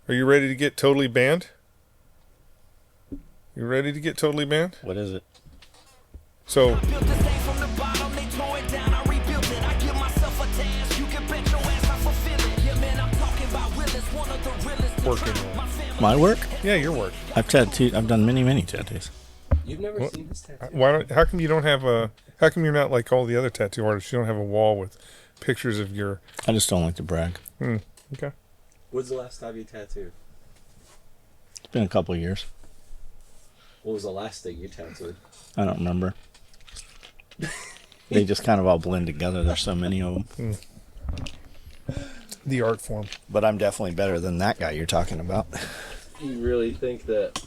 Are you ready to get totally banned? You ready to get totally banned? What is it? So, working. My work? Yeah, your work. I've done many tattoos. You've never seen this tattoo? Why don't? How come you don't have a? How come you're not like all the other tattoo artists? You don't have a wall with pictures of your. I just don't like to brag. Okay. When's the last time you tattooed? It's been a couple of years. What was the last thing you tattooed? I don't remember. They just kind of all blend together. There's so many of them. The art form. But I'm definitely better than that guy you're talking about. You really think that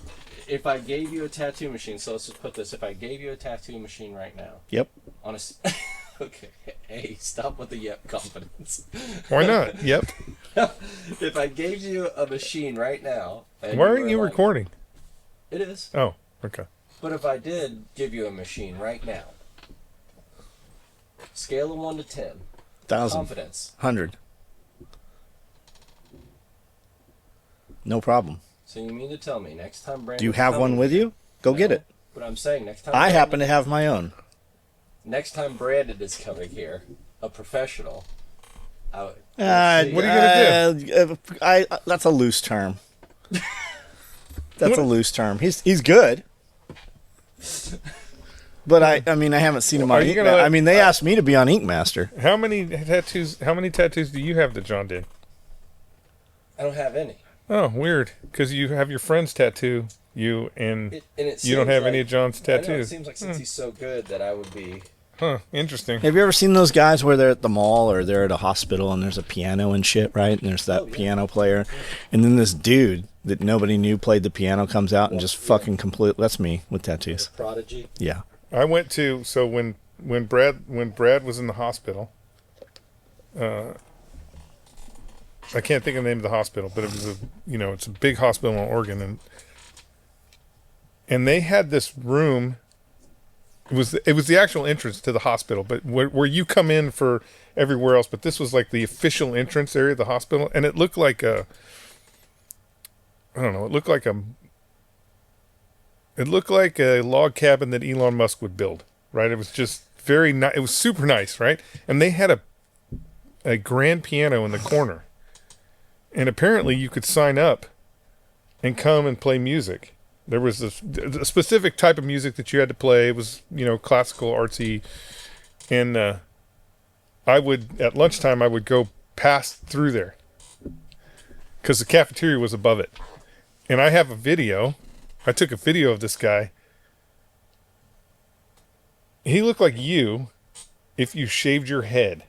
if I gave you a tattoo machine, so let's just put this, if I gave you a tattoo machine right now. Yep. Okay, hey, stop with the yep confidence. Why not? Yep. If I gave you a machine right now. Why aren't you recording? It is. Oh, okay. But if I did give you a machine right now, scale of 1 to 10. 1,000. Confidence. 100. No problem. So you mean to tell me next time Brandon... Do you have one with you? Go get it. But I'm saying next time... I happen to have my own. Next time Brandon is coming here, a professional... what are you going to do? That's a loose term. That's a loose term. He's good. But I mean I haven't seen him on Ink Master. I mean they asked me to be on Ink Master. How many tattoos do you have that John did? I don't have any. Oh, weird. Because you have your friend's tattoo you and it you don't have like, any of John's tattoos. I know, it seems like since he's so good that I would be... Huh, interesting. Have you ever seen those guys where they're at the mall or they're at a hospital and there's a piano and shit, right? And there's that piano player. And then this dude that nobody knew played the piano comes out and just fucking complete. That's me with tattoos. Prodigy. Yeah. I went to, so when Brad was in the hospital, I can't think of the name of the hospital, but it was it's a big hospital in Oregon, and they had this room. It was the actual entrance to the hospital, but where you come in for everywhere else. But this was like the official entrance area of the hospital, and it looked like a log cabin that Elon Musk would build. Right? It was just it was super nice, right? And they had a grand piano in the corner, and apparently you could sign up and come and play music. There was a specific type of music that you had to play. It was, classical, artsy. And at lunchtime, I would go pass through there because the cafeteria was above it. And I have a video. I took a video of this guy. He looked like you if you shaved your head,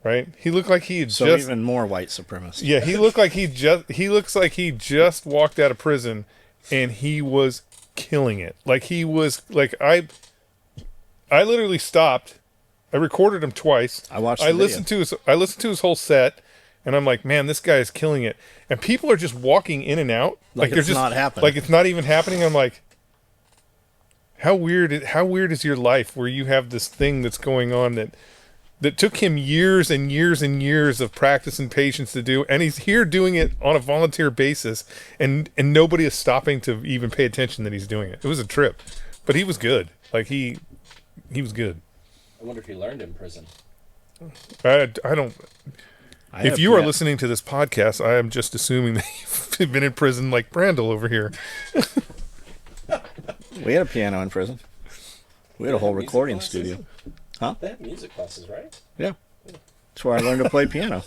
right? He looked like he had even more white supremacist. Yeah, he looks like he just walked out of prison. And he was killing it. Like he was like I literally stopped. I recorded him twice. I watched. I listened to his whole set, and I'm like, man, this guy is killing it. And people are just walking in and out, like they're it's just not happening. Like it's not even happening. I'm like, how weird is your life where you have this thing that's going on that took him years and years and years of practice and patience to do, and he's here doing it on a volunteer basis, and nobody is stopping to even pay attention that he's doing it. It was a trip, but he was good. Like he was good. I wonder if he learned in prison. I don't. If you are listening to this podcast, I am just assuming that you've been in prison like Brandel over here. We had a piano in prison. We had a whole recording studio. Huh? They have music classes, right? Yeah. That's where I learned to play piano.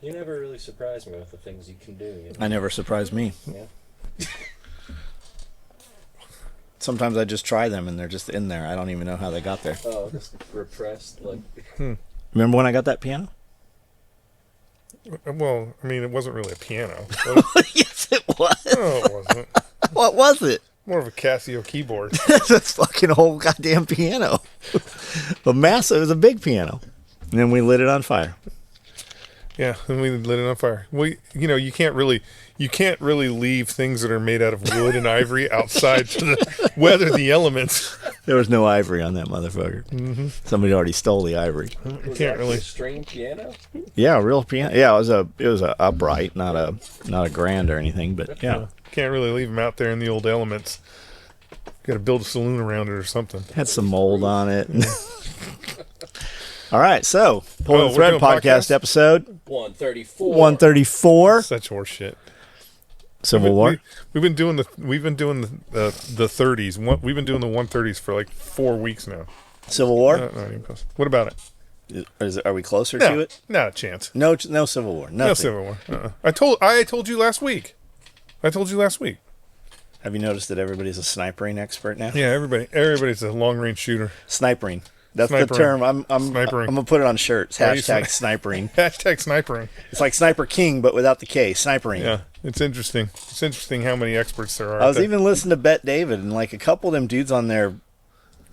You never really surprised me with the things you can do. I never surprised me. Yeah. Sometimes I just try them and they're just in there. I don't even know how they got there. Oh, just repressed. Like. Remember when I got that piano? Well, I mean, it wasn't really a piano. Yes, it was. No, it wasn't. What was it? More of a Casio keyboard. That's a fucking whole goddamn piano. It was a big piano. And then we lit it on fire. Yeah, and we lit it on fire. You can't really leave things that are made out of wood and ivory outside to weather the elements. There was no ivory on that motherfucker. Mm-hmm. Somebody already stole the ivory. Was Can't it really. a string piano? Yeah, a real piano. Yeah, it was a upright, not a grand or anything, but yeah. Can't really leave them out there in the old elements. Got to build a saloon around it or something. Had some mold on it. All right, so Pulling the we're Thread doing podcast episode 134. 134, Such horse shit. Civil War. We've been doing the 30s. We've been doing the 130s for like 4 weeks now. Civil War. Not even close. What about it? Are we closer No, to it? not a chance. No Civil War. Nothing. No Civil War. I told you last week. Have you noticed that everybody's a snipering expert now? Yeah, everybody's a long range shooter. Snipering. That's Snipering. the term. I'm Snipering. gonna put it on shirts. Why are you Hashtag snipering. Hashtag snipering. It's like Sniper King, but without the K. Snipering. Yeah, it's interesting. It's interesting how many experts there are. I was out there. even listening to Bet David, and like a couple of them dudes on there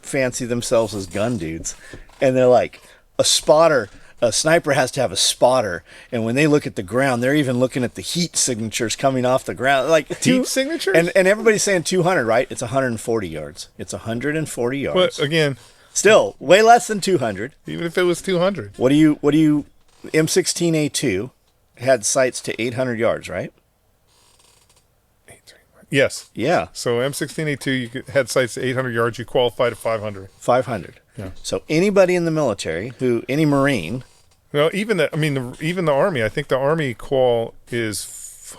fancy themselves as gun dudes, and they're like, a sniper has to have a spotter, and when they look at the ground, they're even looking at the heat signatures coming off the ground, like Heat signatures? And everybody's saying 200, right? It's 140 yards. It's 140 yards. But again, Still way less than 200. even if it was 200, What do you? M16A2 had sights to 800 yards, right? yes. Yeah, So M16A2, had sights to 800 yards. You qualify to 500. 500. Yeah. So anybody in the military, any Marine, Well, even the Army. I think the Army qual is.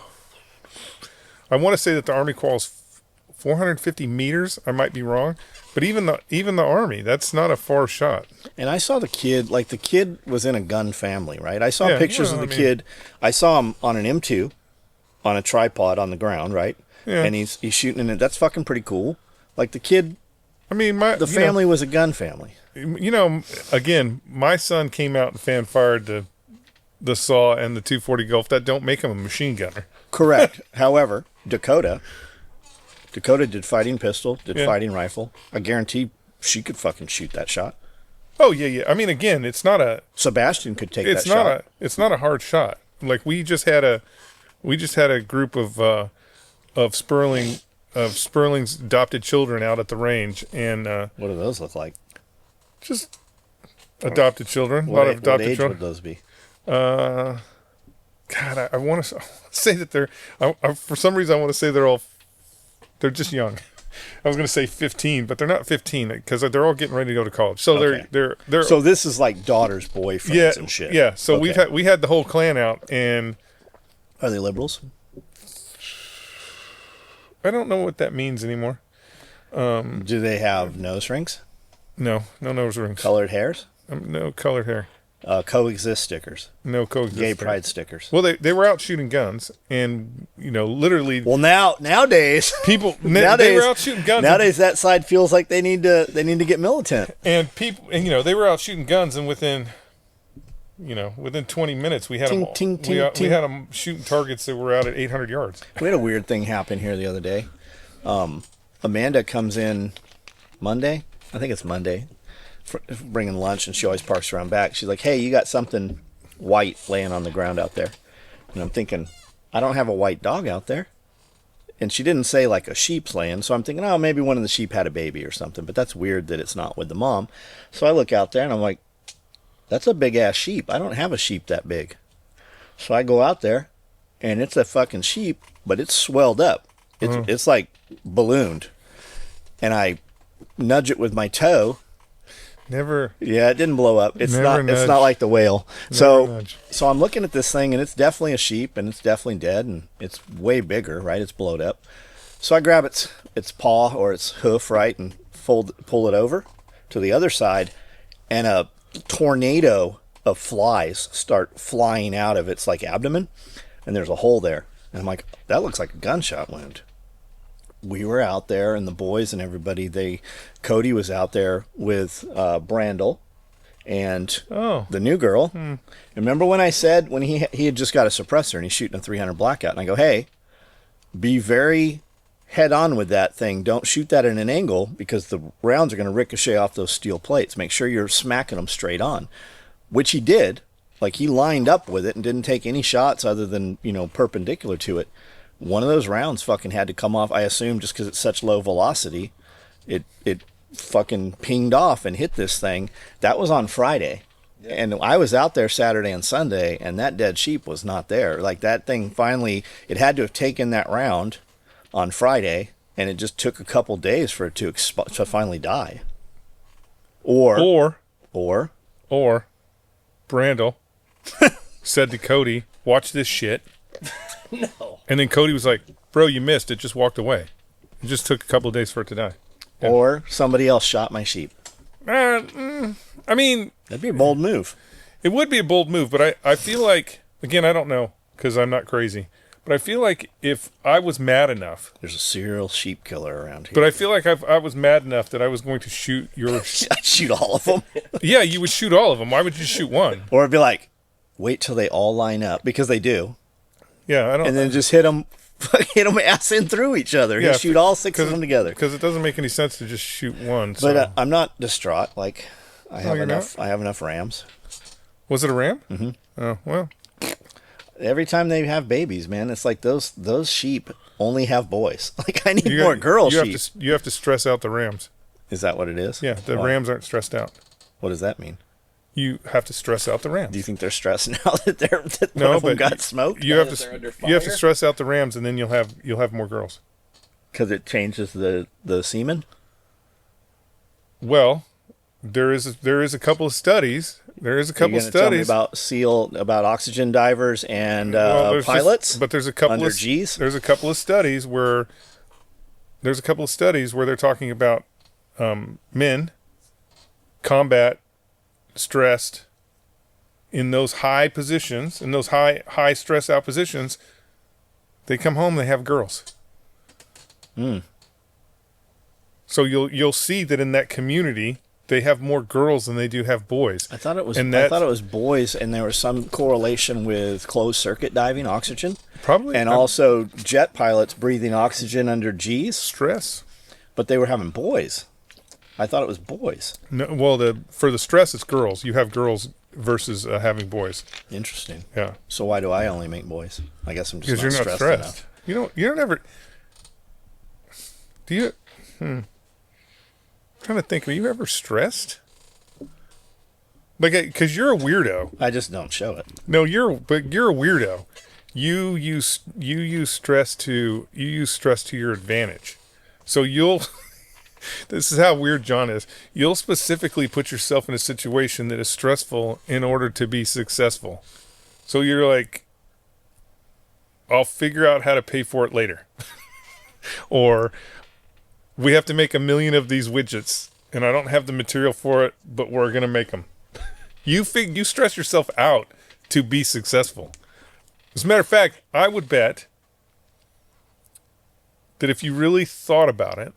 I want to say that the Army qual is 450 meters. I might be wrong, but even the Army, that's not a far shot. and I saw the kid, like the kid was in a gun family, right? I saw Yeah, pictures well, of the I mean- kid. I saw him on an M2 on a tripod on the ground, right? Yeah. And he's shooting in it. That's fucking pretty cool. Like the kid, I mean, the family was a gun family. Again, my son came out and fan fired the Saw and the 240 Gulf. That don't make him a machine gunner. Correct. However, Dakota did fighting pistol, did Yeah. fighting rifle. I guarantee she could fucking shoot that shot. Oh yeah. I mean, again, it's not a Sebastian could take it's that not shot. it's not a hard shot. Like we just had a group of Sperling's adopted children out at the range, and What do those look like? just adopted children. A lot What, of what adopted age children. would those be? God, I want to say that they're. For some reason, I want to say they're just young. I was going to say 15, but they're not 15 because they're all getting ready to go to college. So Okay. they're So this is like daughter's boyfriends yeah and shit. yeah. So Okay. we had the whole clan out, and Are they liberals? I don't know what that means anymore. Do they have nose rings? No nose rings. Colored hairs? No colored hair. Coexist stickers. No coexistence. Gay pride stickers. Well, they were out shooting guns, and literally Well, nowadays, people they nowadays, were out shooting guns. nowadays that side feels like they need to get militant. And people, and they were out shooting guns, and within 20 minutes, we had Ting, them. ting, ting, we ting. had them shooting targets that were out at 800 yards. We had a weird thing happen here the other day. Amanda comes in Monday. I think it's Monday, bringing lunch, and she always parks around back. She's like, "Hey, you got something white laying on the ground out there?" And I'm thinking, I don't have a white dog out there. And she didn't say like a sheep's laying, so I'm thinking, oh, maybe one of the sheep had a baby or something. But that's weird that it's not with the mom. So I look out there and I'm like, that's a big ass sheep. I don't have a sheep that big. So I go out there, and it's a fucking sheep, but it's swelled up. It's like ballooned. And I nudge it with my toe. Never. Yeah, it didn't blow up. It's Never not. It's nudge. not like the whale. Never nudge. So I'm looking at this thing, and it's definitely a sheep, and it's definitely dead, and it's way bigger, right? It's blowed up. So I grab its paw or its hoof, right, and pull it over to the other side, and a tornado of flies start flying out of its like abdomen, and there's a hole there. And I'm like, that looks like a gunshot wound. We were out there, and the boys and everybody, Cody was out there with Brandel and Oh. the new girl. Remember when I said when he had just got a suppressor and he's shooting a 300 blackout, and I go, hey, be very head on with that thing. Don't shoot that at an angle because the rounds are going to ricochet off those steel plates. Make sure you're smacking them straight on, which he did. Like he lined up with it and didn't take any shots other than, perpendicular to it. One of those rounds fucking had to come off, I assume, just because it's such low velocity. It fucking pinged off and hit this thing. That was on Friday. Yeah. And I was out there Saturday and Sunday, and that dead sheep was not there. Like, that thing finally, it had to have taken that round on Friday, and it just took a couple days for it to finally die. Or Brandel said to Cody, "Watch this shit." No. And then Cody was like, "Bro, you missed. It just walked away. It just took a couple of days for it to die." Yeah. Or somebody else shot my sheep. I mean, That'd be a bold move. it would be a bold move, but I feel like, again, I don't know because I'm not crazy, but I feel like if I was mad enough, There's a serial sheep killer around here. but I feel like I was mad enough that I was going to shoot your. I'd shoot all of them. Yeah, you would shoot all of them. Why would you shoot one? Or it'd be like, wait till they all line up, because they do. Yeah, I don't. And then just hit them ass in through each other. Yeah, Yeah, shoot all 6 of them together. because it doesn't make any sense to just shoot one. So. But I'm not distraught. Like, I have you're enough. I have enough rams. Was it a ram? Mm-hmm. Oh well. Every time they have babies, man, it's like those sheep only have boys. Like, I need You more got- girl you sheep. You have to stress out the rams. Is that what it is? Yeah, the Why? rams aren't stressed out. What does that mean? You have to stress out the rams. Do you think they're stressed now that one No, of them but got smoked? You have Because they're under to you have to fire? stress out the rams, and then you'll have more girls. Because it changes the semen? Well, there is a couple of studies. There is a couple You're of gonna tell me studies about oxygen divers and Well, there's pilots? but there's a couple under of Gs? There's a couple of studies where they're talking about men combat stressed in those high positions, in those high stress out positions. They come home, they have girls. So you'll see that in that community they have more girls than they do have boys. I thought it was. And I thought it was boys, and there was some correlation with closed circuit diving, oxygen, Probably and also jet pilots breathing oxygen under G's. stress. But they were having boys. I thought it was boys. No, well, for the stress, it's girls. You have girls versus having boys. Interesting. Yeah, So why do I only make boys? I guess I'm just because you're not stressed stressed. You don't ever. Do you? Trying to think. Are you ever stressed? Like, because you're a weirdo. I just don't show it. No, you're a weirdo. You use stress to your advantage. So you'll. This is how weird John is. You'll specifically put yourself in a situation that is stressful in order to be successful. So you're like, I'll figure out how to pay for it later. Or we have to make 1 million of these widgets and I don't have the material for it, but we're going to make them. You stress yourself out to be successful. As a matter of fact, I would bet that if you really thought about it,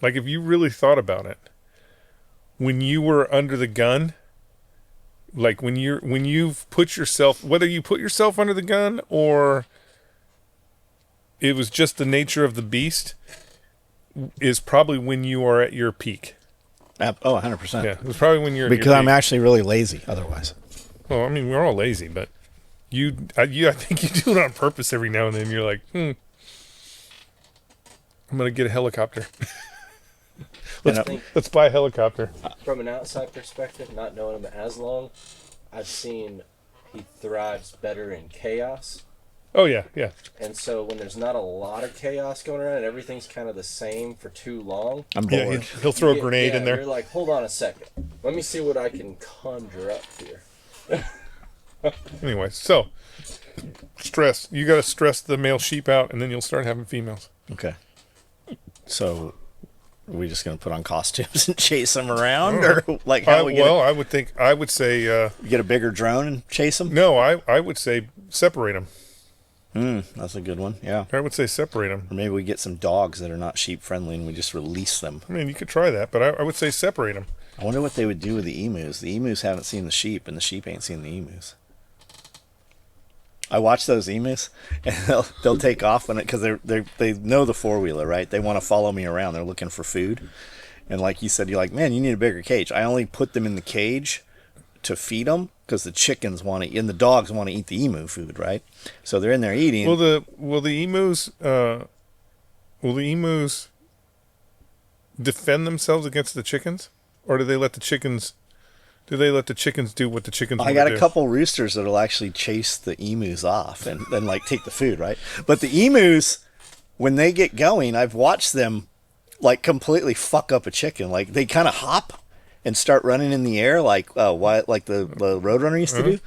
when you were under the gun, like when you've put yourself, whether you put yourself under the gun or it was just the nature of the beast, is probably when you are at your peak. 100%. Yeah, it was probably when you're at Because your I'm peak. actually really lazy otherwise. Well, I mean, we're all lazy, but I think you do it on purpose every now and then. You're like, I'm gonna get a helicopter. Let's buy a helicopter. From an outside perspective, not knowing him as long, I've seen he thrives better in chaos. Oh yeah. And so when there's not a lot of chaos going around and everything's kind of the same for too long, I'm Yeah, bored. he'll throw a grenade in there. You're like, hold on a second. Let me see what I can conjure up here. Anyway, so stress. You got to stress the male sheep out, and then you'll start having females. Okay. So, are we just going to put on costumes and chase them around? Or, like, how we I would say, get a bigger drone and chase them? no, I would say separate them. That's a good one. Yeah. I would say separate them. Or maybe we get some dogs that are not sheep friendly and we just release them. I mean, you could try that, but I would say separate them. I wonder what they would do with the emus. The emus haven't seen the sheep, and the sheep ain't seen the emus. I watch those emus, and they'll take off when because they know the 4-wheeler, right? They want to follow me around. They're looking for food, and like you said, you're like, man, you need a bigger cage. I only put them in the cage to feed them because the chickens want to, and the dogs want to eat the emu food, right? So they're in there eating. Will the emus defend themselves against the chickens? or do they let the chickens? Do they let the chickens do what the chickens? I got a couple roosters that'll actually chase the emus off and then like take the food, right? But the emus, when they get going, I've watched them like completely fuck up a chicken. Like they kind of hop and start running in the air like the Roadrunner used to do,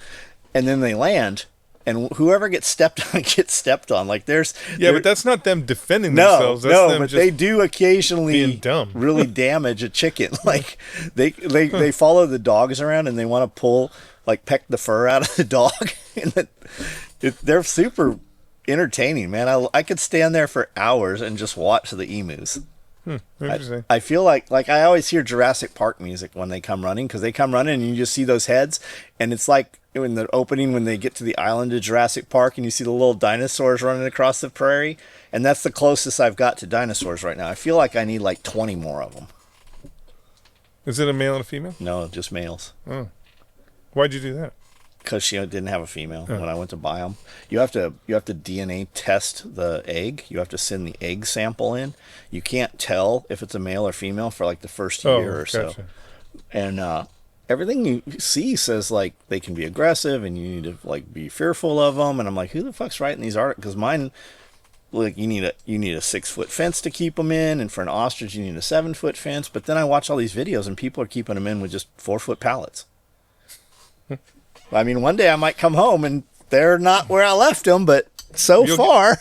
and then they land. And whoever gets stepped on gets stepped on. Like but that's not them defending themselves. That's them but just they do occasionally being dumb. really damage a chicken. Like they follow the dogs around and they want to peck the fur out of the dog. And they're super entertaining, man. I could stand there for hours and just watch the emus. Interesting. I feel like I always hear Jurassic Park music when they come running, because they come running and you just see those heads, and it's like in the opening when they get to the island of Jurassic Park and you see the little dinosaurs running across the prairie, and that's the closest I've got to dinosaurs right now. I feel like I need like 20 more of them. Is it a male and a female? No, just males. Oh, why'd you do that? Because she didn't have a female when I went to buy them. You have to DNA test the egg. You have to send the egg sample in. You can't tell if it's a male or female for like the first year or so. And everything you see says like they can be aggressive and you need to like be fearful of them. And I'm like, who the fuck's writing these articles? Because mine, like you need a 6-foot fence to keep them in, and for an ostrich you need a 7-foot fence. But then I watch all these videos and people are keeping them in with just 4-foot pallets. I mean, one day I might come home and they're not where I left them, but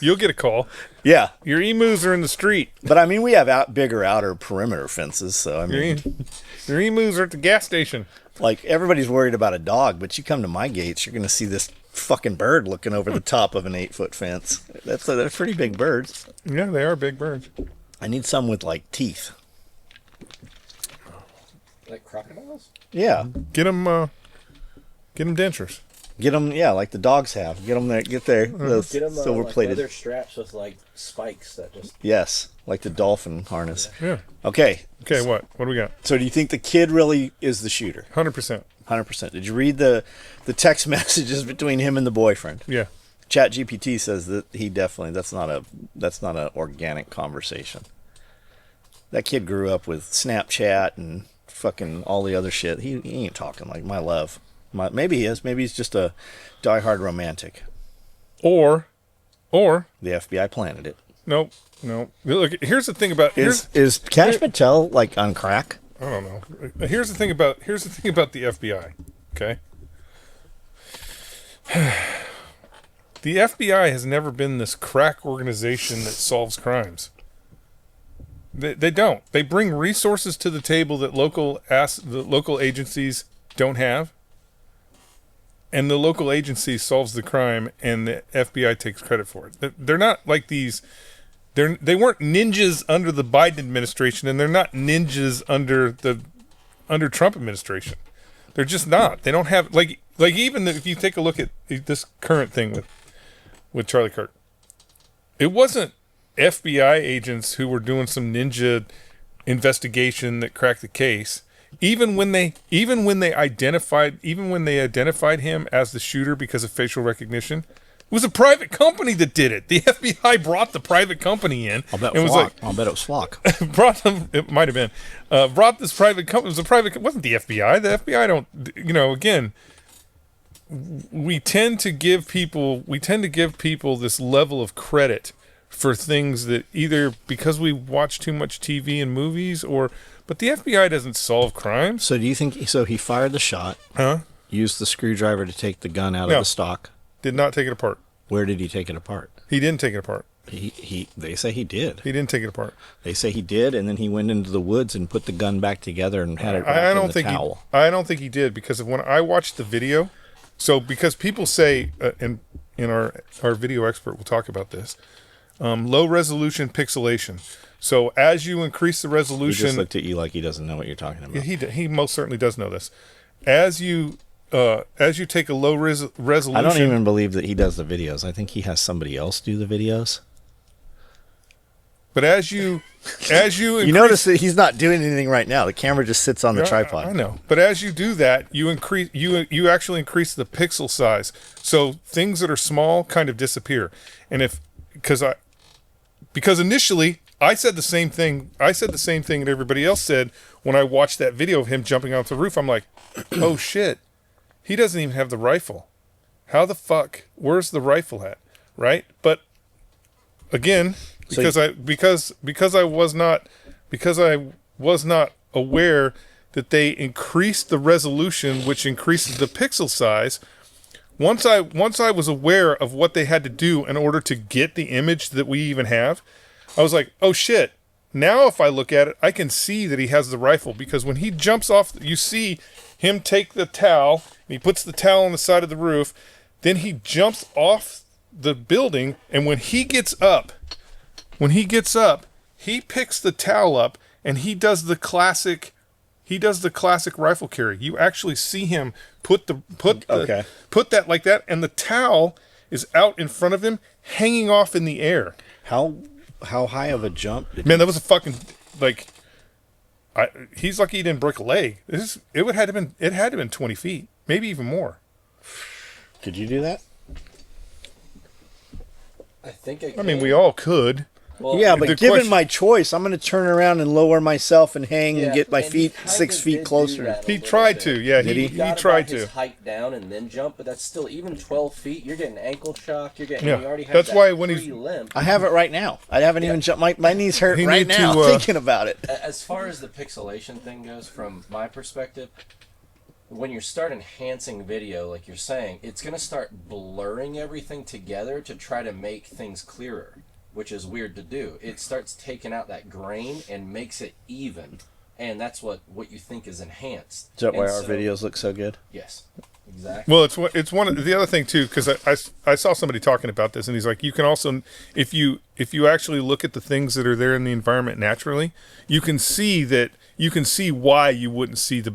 you'll get a call. Yeah. Your emus are in the street. But I mean, we have bigger outer perimeter fences, so I mean... Your emus are at the gas station. Like, everybody's worried about a dog, but you come to my gates, you're going to see this fucking bird looking over the top of an 8-foot fence. They're pretty big birds. Yeah, they are big birds. I need some with, like, teeth. Like crocodiles? Yeah. Get them dentures. Get them, like the dogs have. Get them there. Get those silver-plated. Leather straps with like spikes that just. Yes, like the dolphin harness. Yeah. Okay. Okay. What do we got? So, do you think the kid really is the shooter? 100%. 100%. Did you read the text messages between him and the boyfriend? Yeah. ChatGPT says that he definitely that's not an organic conversation. That kid grew up with Snapchat and fucking all the other shit. He ain't talking like my love. Maybe he is. Maybe he's just a diehard romantic. Or the FBI planted it. Nope. Look, here's the thing about is Cash Patel like on crack? I don't know. Here's the thing about the FBI. Okay. The FBI has never been this crack organization that solves crimes. They don't. They bring resources to the table that the local agencies don't have. And the local agency solves the crime, and the FBI takes credit for it. They're not like these. They weren't ninjas under the Biden administration, and they're not ninjas under Trump administration. They're just not. They don't have like even if you take a look at this current thing with Charlie Kirk, it wasn't FBI agents who were doing some ninja investigation that cracked the case. Even when they identified him as the shooter because of facial recognition, it was a private company that did it. The FBI brought the private company in. I'll bet it was Flock. Brought them. It might have been. Brought this private company. It was a private. It wasn't the FBI. The FBI don't. Again, we tend to give people this level of credit for things that either because we watch too much TV and movies but the FBI doesn't solve crimes. So do you think he fired the shot? Huh? Used the screwdriver to take the gun out of the stock? Did not take it apart. Where did he take it apart? He didn't take it apart. They say he did. He didn't take it apart. They say he did, and then he went into the woods and put the gun back together and had it wrapped in the towel. I don't think he did, because when I watched the video, because people say, and our video expert will talk about this, low resolution pixelation. So as you increase the resolution, he just looked at you like he doesn't know what you're talking about. He most certainly does know this. As you take a low resolution, I don't even believe that he does the videos. I think he has somebody else do the videos. But as you you notice that he's not doing anything right now. The camera just sits on the tripod. I know. But as you do that, you actually increase the pixel size. So things that are small kind of disappear. And because initially I said the same thing. I said the same thing that everybody else said when I watched that video of him jumping off the roof. I'm like, oh shit, he doesn't even have the rifle. How the fuck? Where's the rifle at? Right? But again, because I was not aware that they increased the resolution, which increases the pixel size. Once I was aware of what they had to do in order to get the image that we even have, I was like, oh shit. Now if I look at it, I can see that he has the rifle, because when he jumps off, you see him take the towel, and he puts the towel on the side of the roof, then he jumps off the building, and when he gets up, he picks the towel up and he does the classic rifle carry. You actually see him put that like that, and the towel is out in front of him, hanging off in the air. How high of a jump? Man, that was a fucking he's lucky he didn't break a leg. It had to have been 20 feet, maybe even more. Could you do that? I think I can. I mean, we all could. Well, Yeah, but given my choice, I'm going to turn around and lower myself and hang and get my and feet he 6 kinda feet did closer. do that a He little tried bit. to, yeah. Did He he? tried his to. height down and then jump, but that's still even 12 feet. You're getting ankle shock. You're getting. Yeah. You already have That's that why when he's- free limp. I have it right now. I haven't even jumped. My knees hurt He right need now to, thinking about it. As far as the pixelation thing goes, from my perspective, when you start enhancing video, like you're saying, it's going to start blurring everything together to try to make things clearer, which is weird to do. It starts taking out that grain and makes it even, and that's what you think is enhanced. Is that why And our so- videos look so good? Yes, exactly. Well, it's one of the other thing too, because I saw somebody talking about this, and he's like, you can also, if you actually look at the things that are there in the environment naturally, you can see why you wouldn't see the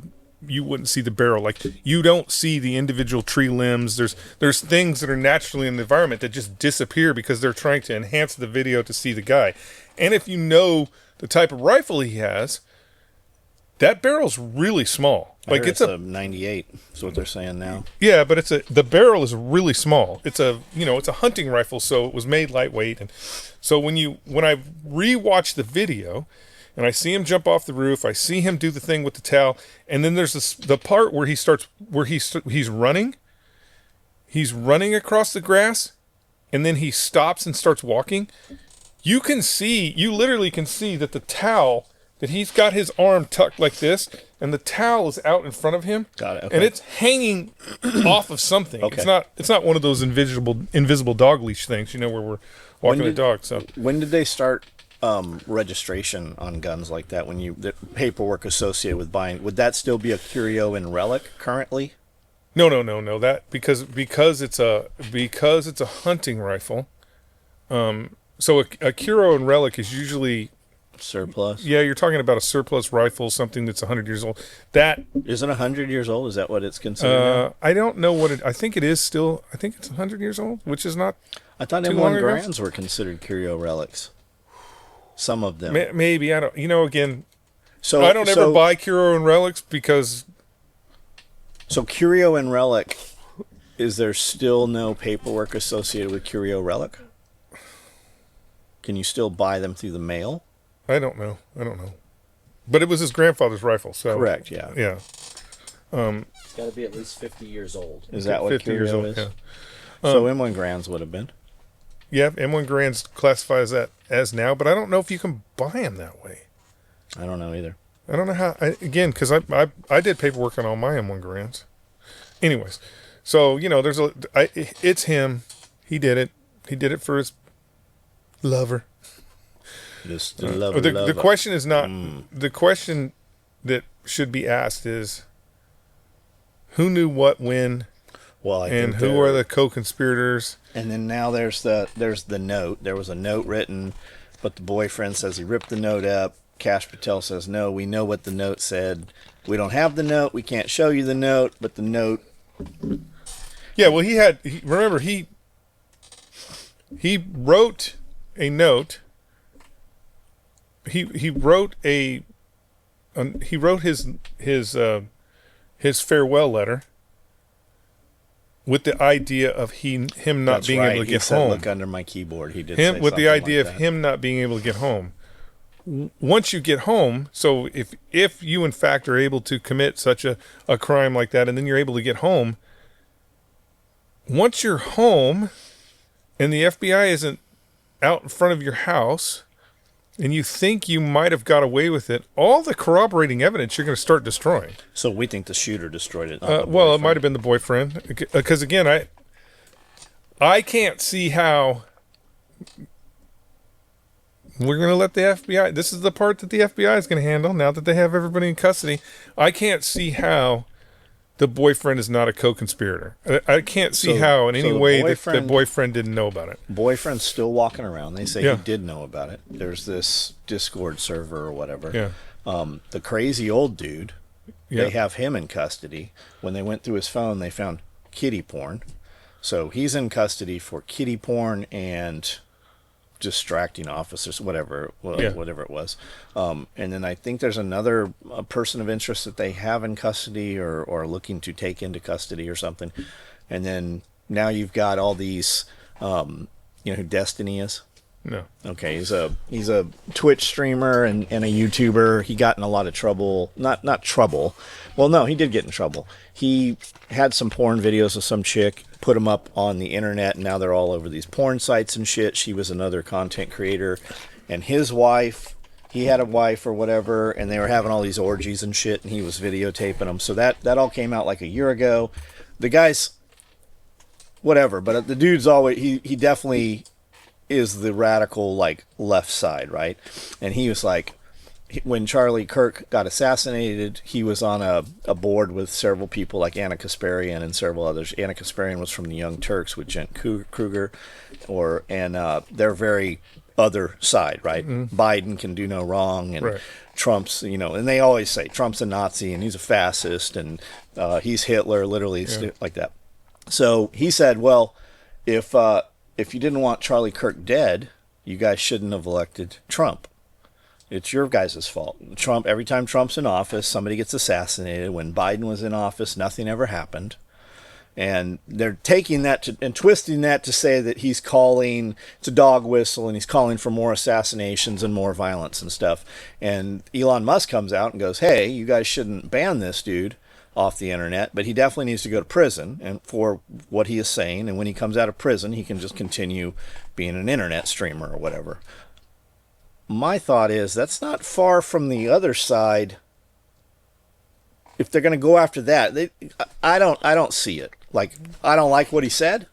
barrel. Like, you don't see the individual tree limbs. There's things that are naturally in the environment that just disappear because they're trying to enhance the video to see the guy. And if you know the type of rifle he has, that barrel's really small. I Like, heard it's a 98. Is what they're saying now. yeah, but the barrel is really small. It's a hunting rifle, so it was made lightweight. And so when I rewatch the video and I see him jump off the roof, I see him do the thing with the towel, and then there's the part where he's running. He's running across the grass, and then he stops and starts walking. You literally can see that the towel, that he's got his arm tucked like this, and the towel is out in front of him. Got it, okay. And it's hanging off of something. Okay. It's not one of those invisible dog leash things, where we're walking a dog. So When did they start registration on guns like that? The paperwork associated with buying, would that still be a curio and relic currently? no. That because it's a hunting rifle. So a Curo and relic is usually, Surplus? yeah, you're talking about a surplus rifle, something that's 100 years old. That Isn't 100 years old? Is that what it's considered now? I don't know what it. I think it is still. I think it's 100 years old, which is not. I thought too long M1 ago? Grands were considered curio relics. Some of them. Maybe I don't. Again, So I don't ever buy Curo and relics because So curio and relic, is there still no paperwork associated with curio relic? Can you still buy them through the mail? I don't know. But it was his grandfather's rifle, so Correct, yeah. yeah. It's got to be at least 50 years old. Is that what 50 years curio old? is? Yeah. So M1 Grands would have been. Yeah, M1 Grands classifies that as now, but I don't know if you can buy them that way. I don't know either. I don't know how. Because I did paperwork on all my M1 Grands. Anyways, so it's him. He did it. He did it for his lover. Just the love, The question is not the question that should be asked is who knew what when, Well, I and think who are the co-conspirators. And then now there's the note. There was a note written, but the boyfriend says he ripped the note up. Cash Patel says, no, we know what the note said. We don't have the note. We can't show you the note, but the note. Yeah, well, he wrote a note. He wrote his farewell letter with the idea of him not That's being right. able to He get said, home. Look under my keyboard. He did Him say with the something idea like of that. him not being able to get home. once you get home, so if you in fact are able to commit such a crime like that, and then you're able to get home, once you're home and the FBI isn't out in front of your house and you think you might have got away with it, all the corroborating evidence you're going to start destroying. So we think the shooter destroyed it. Well, it might have been the boyfriend, because again, I can't see how we're going to let the FBI. This is the part that the FBI is going to handle now that they have everybody in custody. I can't see how the boyfriend is not a co-conspirator. I can't see how in any way that the boyfriend didn't know about it. Boyfriend's still walking around. They say he did know about it. There's this Discord server or whatever. Yeah. The crazy old dude, they have him in custody. When they went through his phone, they found kiddie porn. So he's in custody for kiddie porn and distracting officers, whatever it was. And then I think there's another person of interest that they have in custody or looking to take into custody or something. And then now you've got all these, you know who Destiny is? No. Okay, he's a Twitch streamer and a YouTuber. He got in a lot of trouble. Not trouble. Well, no, he did get in trouble. He had some porn videos of some chick, put them up on the internet, and now they're all over these porn sites and shit. She was another content creator, and his wife, he had a wife or whatever, and they were having all these orgies and shit, and he was videotaping them. So that all came out like a year ago. The guy's whatever, but the dude's always he definitely is the radical, like, left side, right? And he was like, when Charlie Kirk got assassinated, he was on a board with several people like Anna Kasparian and several others. Anna Kasparian was from the Young Turks with Jen Kruger, and they're very other side, right? Mm-hmm. Biden can do no wrong, and Trump's, you know, and they always say Trump's a Nazi and he's a fascist and he's Hitler, literally like that. So he said, well, if you didn't want Charlie Kirk dead, you guys shouldn't have elected Trump. It's your guys' fault. Trump, every time Trump's in office, somebody gets assassinated. When Biden was in office, nothing ever happened. And they're taking that and twisting that to say that he's calling, it's a dog whistle, and he's calling for more assassinations and more violence and stuff. And Elon Musk comes out and goes, hey, you guys shouldn't ban this dude off the internet, but he definitely needs to go to prison and for what he is saying. And when he comes out of prison, he can just continue being an internet streamer or whatever. My thought is that's not far from the other side. If they're going to go after that, I don't see it. Like, I don't like what he said.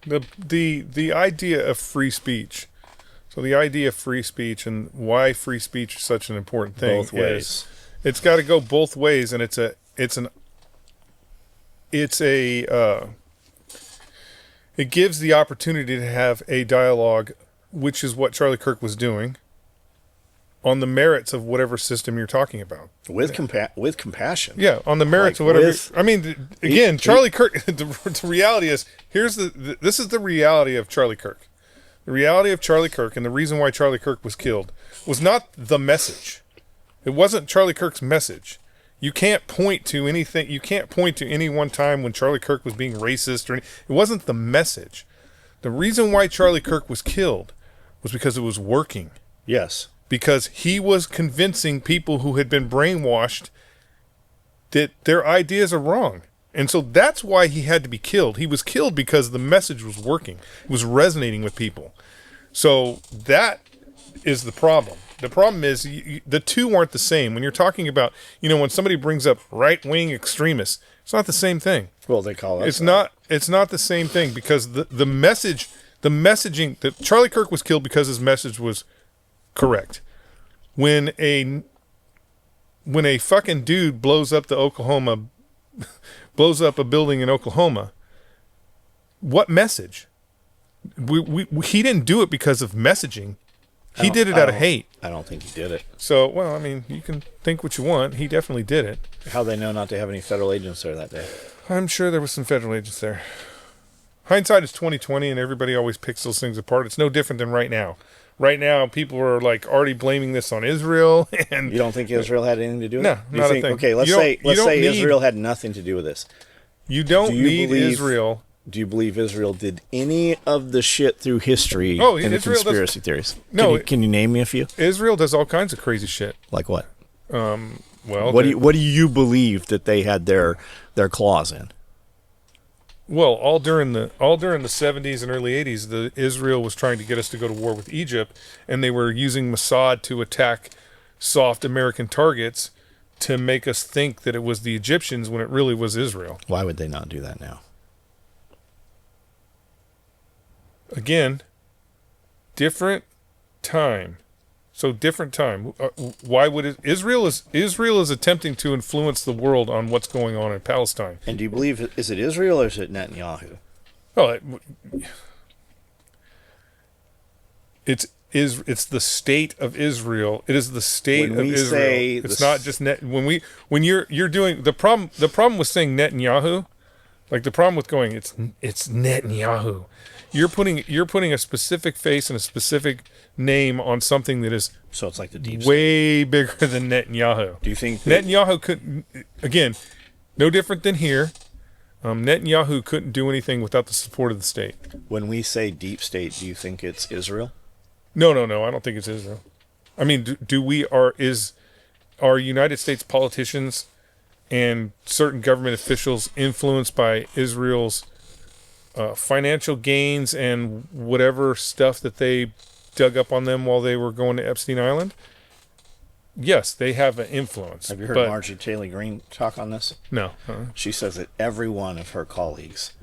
The idea of free speech. So the idea of free speech and why free speech is such an important thing. Both ways. It's got to go both ways, and it gives the opportunity to have a dialogue, which is what Charlie Kirk was doing, on the merits of whatever system you're talking about. With compassion. Yeah, on the merits of whatever. I mean, again, Charlie Kirk, the reality is, this is the reality of Charlie Kirk. The reality of Charlie Kirk, and the reason why Charlie Kirk was killed, was not the message. It wasn't Charlie Kirk's message. You can't point to anything. You can't point to any one time when Charlie Kirk was being racist it wasn't the message. The reason why Charlie Kirk was killed was because it was working. Yes. Because he was convincing people who had been brainwashed that their ideas are wrong. And so that's why he had to be killed. He was killed because the message was working. It was resonating with people. So that is the problem. The problem is the two aren't the same. When you're talking about, when somebody brings up right-wing extremists, it's not the same thing. Well, they call it. It's not the same thing, because the messaging that Charlie Kirk was killed because his message was correct. When a fucking dude blows up a building in Oklahoma, what message? He didn't do it because of messaging. He did it out of hate. I don't think he did it. So, well, I mean, you can think what you want. He definitely did it. How they know not to have any federal agents there that day? I'm sure there was some federal agents there. Hindsight is 20/20, and everybody always picks those things apart. It's no different than right now. Right now, people are like already blaming this on Israel. And you don't think Israel had anything to do with it? No, not a thing. Okay, let's say Israel had nothing to do with this. You don't need Israel Do you believe Israel did any of the shit through history in the Israel conspiracy theories? No. Can you name me a few? Israel does all kinds of crazy shit. Like what? Well, what do you believe that they had their claws in? Well, all during the 70s and early 80s, Israel was trying to get us to go to war with Egypt, and they were using Mossad to attack soft American targets to make us think that it was the Egyptians when it really was Israel. Why would they not do that now? Again, different time. So different time. Why would it? Israel is attempting to influence the world on what's going on in Palestine. And do you believe, is it Israel or is it Netanyahu? Well, it's the state of Israel. It is the state of Israel. It's not just when you're doing the problem with saying Netanyahu, like the problem with going it's Netanyahu. You're putting a specific face and a specific name on something that is so it's like the deep way bigger than Netanyahu. Do you think Netanyahu couldn't? Again, no different than here. Netanyahu couldn't do anything without the support of the state. When we say deep state, do you think it's Israel? No. I don't think it's Israel. I mean, are United States politicians and certain government officials influenced by Israel's financial gains and whatever stuff that they dug up on them while they were going to Epstein Island? Yes, they have an influence. Have you heard Marjorie Taylor Greene talk on this? No. She says that every one of her colleagues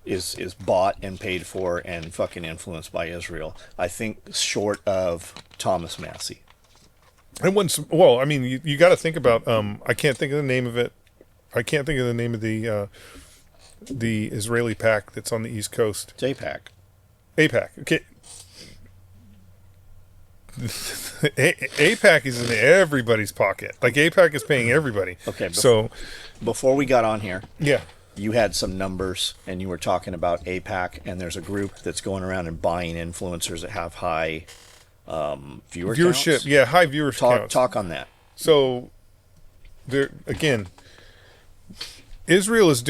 is bought and paid for and fucking influenced by Israel. I think short of Thomas Massey. And well, I mean, you got to think about. I can't think of the name of it. I can't think of the name of the Israeli pack that's on the East Coast. It's AIPAC. AIPAC. Okay. AIPAC is in everybody's pocket. Like AIPAC is paying everybody. Okay. So before we got on here, yeah, you had some numbers and you were talking about AIPAC, and there's a group that's going around and buying influencers that have high viewership. Counts. Yeah, high viewership counts. Talk on that. So there again, Israel is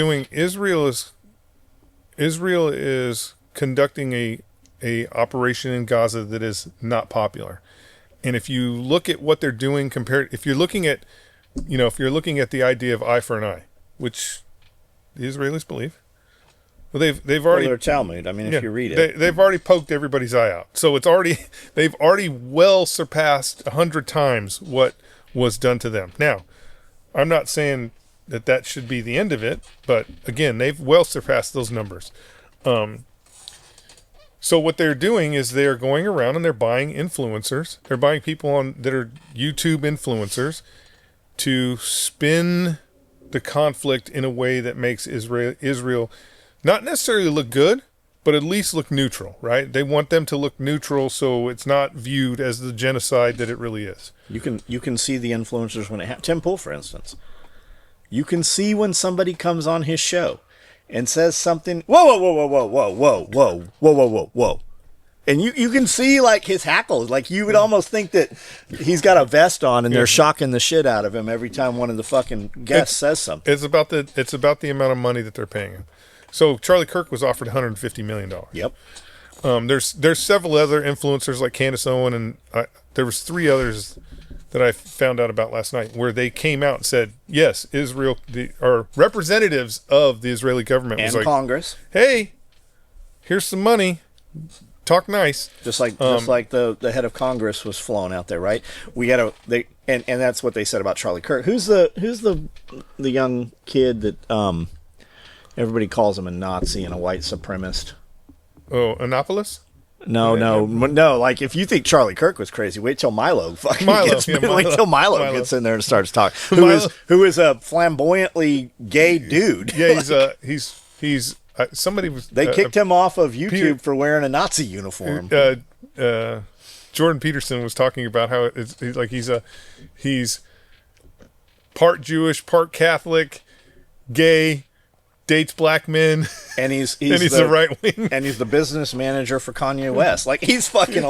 conducting a operation in Gaza that is not popular. And if you look at what they're doing if you're looking at the idea of eye for an eye, which the Israelis believe, well, they've already their Talmud. I mean, if you read it, they've already poked everybody's eye out. So they've already well surpassed 100 times what was done to them. Now, I'm not saying that should be the end of it, but again, they've well surpassed those numbers. So what they're doing is they're going around and they're buying influencers. They're buying people that are YouTube influencers to spin the conflict in a way that makes Israel not necessarily look good, but at least look neutral, right? They want them to look neutral so it's not viewed as the genocide that it really is. You can see the influencers when it happens. Tim Pool, for instance. You can see when somebody comes on his show and says something, whoa. And you can see like his hackles. Like you would almost think that he's got a vest on and they're shocking the shit out of him every time one of the fucking guests says something. It's about the amount of money that they're paying him. So Charlie Kirk was offered $150 million. Yep. There's several other influencers like Candace Owen, and there was 3 others that I found out about last night where they came out and said, yes, Israel, or representatives of the Israeli government and was like, Congress, hey, here's some money, talk nice. Just like the head of Congress was flown out there, right? And that's what they said about Charlie Kirk. Who's the young kid that everybody calls him a Nazi and a white supremacist? Oh, Annapolis? No. Like if you think Charlie Kirk was crazy, wait till Milo fucking gets in there and starts talking. Who is a flamboyantly gay dude? Yeah, he's somebody was. They kicked him off of YouTube for wearing a Nazi uniform. Jordan Peterson was talking about how he's part Jewish, part Catholic, gay. Dates black men, and he's the right wing, and he's the business manager for Kanye West. Like he's fucking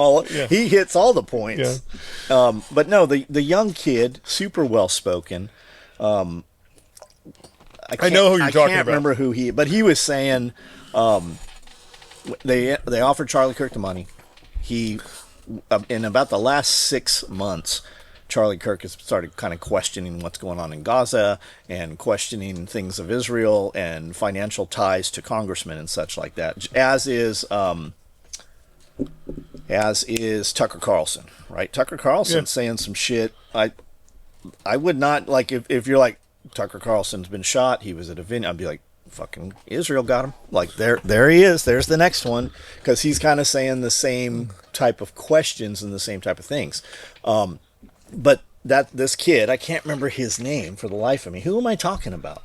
he hits all the points. Yeah. But no, the young kid, super well spoken. I know who you're talking about. I can't remember but he was saying They offered Charlie Kirk the money. He, in about the last 6 months, Charlie Kirk has started kind of questioning what's going on in Gaza and questioning things of Israel and financial ties to congressmen and such like that. As is Tucker Carlson, right? Tucker Carlson's saying some shit. I would not, like, if you're like, Tucker Carlson's been shot, he was at a venue, I'd be like, fucking Israel got him. Like, there he is. There's the next one. Because he's kind of saying the same type of questions and the same type of things. But this kid, I can't remember his name for the life of me. Who am I talking about?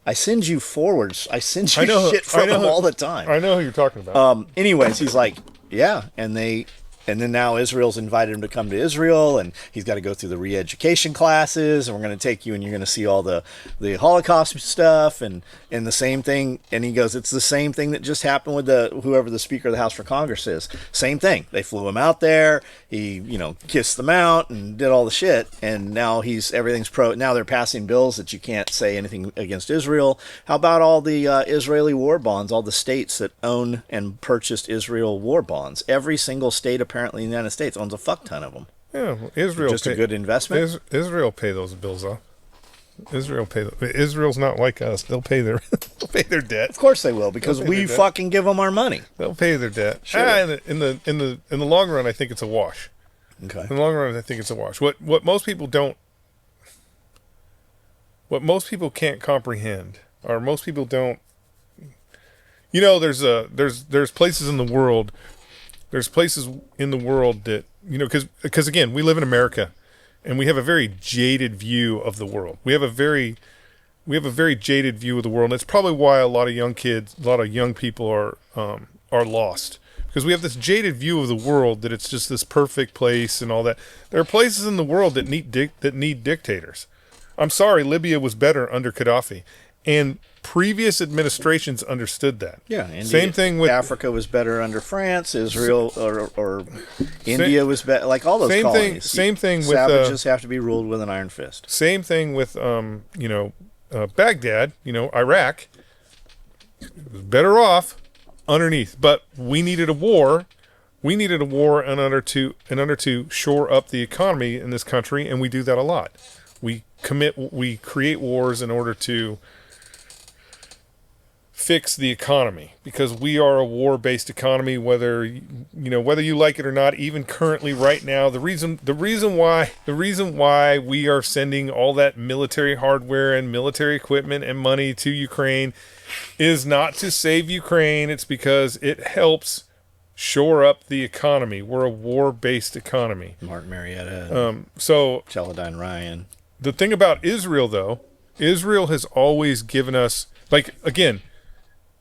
I send you forwards. I send you shit from him all the time. I know who you're talking about. Anyways, he's like, yeah, and then now Israel's invited him to come to Israel, and he's got to go through the re-education classes, and we're going to take you, and you're going to see all the Holocaust stuff, and the same thing. And he goes, it's the same thing that just happened with whoever the Speaker of the House for Congress is. Same thing. They flew him out there. He, kissed them out and did all the shit, and now everything's pro. Now they're passing bills that you can't say anything against Israel. How about all the Israeli war bonds? All the states that own and purchased Israel war bonds. Every single state apparently in the United States owns a fuck ton of them. Yeah, well, Israel just a good investment. Israel pay those bills off. Israel's not like us. They'll pay their debt. Of course they will, because we fucking give them our money. They'll pay their debt. Sure. In the long run, I think it's a wash. Okay. In the long run, I think it's a wash. What most people can't comprehend, or most people don't. There's places in the world. There's places in the world that because again, we live in America, and we have a very jaded view of the world. We have a very jaded view of the world, and it's probably why a lot of young people are lost, because we have this jaded view of the world that it's just this perfect place and all that. There are places in the world that need dictators. I'm sorry, Libya was better under Gaddafi, and previous administrations understood that. Yeah, same thing with Africa was better under France. Israel or India was better. Like all those colonies. Same thing with savages have to be ruled with an iron fist. Same thing with Baghdad. Iraq was better off underneath, but we needed a war. We needed a war in order to shore up the economy in this country, and we do that a lot. We create wars in order to fix the economy, because we are a war-based economy, whether you like it or not. Even currently, right now, the reason why we are sending all that military hardware and military equipment and money to Ukraine is not to save Ukraine. It's because it helps shore up the economy. We're a war-based economy. Mark Marietta. So Teledyne Ryan. The thing about Israel, though, Israel has always given us,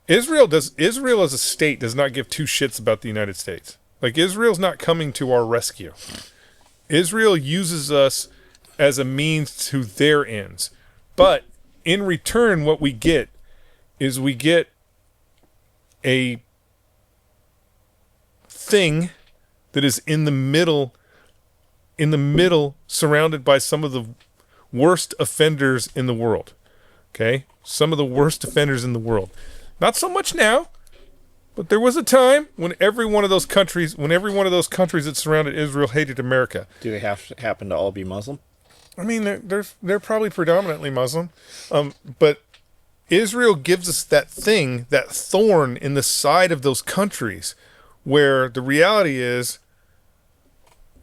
Israel as a state does not give two shits about the United States. Like, Israel's not coming to our rescue. Israel uses us as a means to their ends. But in return, what we get is a thing that is in the middle, surrounded by some of the worst offenders in the world. Okay? Some of the worst offenders in the world. Not so much now, but there was a time when every one of those countries that surrounded Israel hated America. Do they happen to all be Muslim? I mean, they're probably predominantly Muslim, but Israel gives us that thorn in the side of those countries, where the reality is,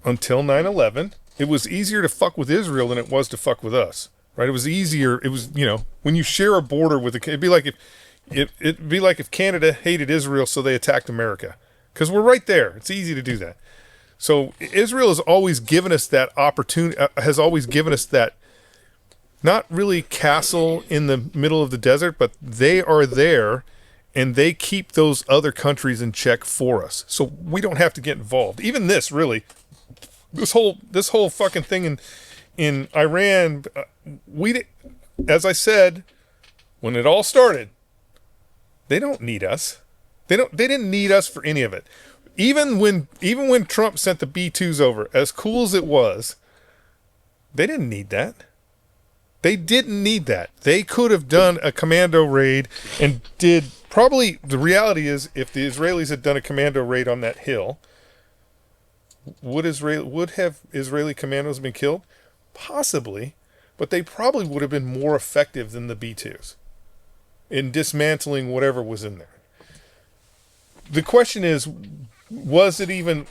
until 9/11, it was easier to fuck with Israel than it was to fuck with us. Right? It was easier. It was, when you share a border with it'd be like if Canada hated Israel, so they attacked America, because we're right there. It's easy to do that. So Israel has always given us that opportunity. Has always given us that, not really castle in the middle of the desert, but they are there, and they keep those other countries in check for us. So we don't have to get involved. Even this whole fucking thing in Iran, as I said, when it all started, they don't need us. They didn't need us for any of it. Even when Trump sent the B-2s over, as cool as it was, they didn't need that. They didn't need that. They could have done a commando raid and did probably, the reality is, if the Israelis had done a commando raid on that hill, would have Israeli commandos been killed? Possibly, but they probably would have been more effective than the B-2s in dismantling whatever was in there. The question is, was it even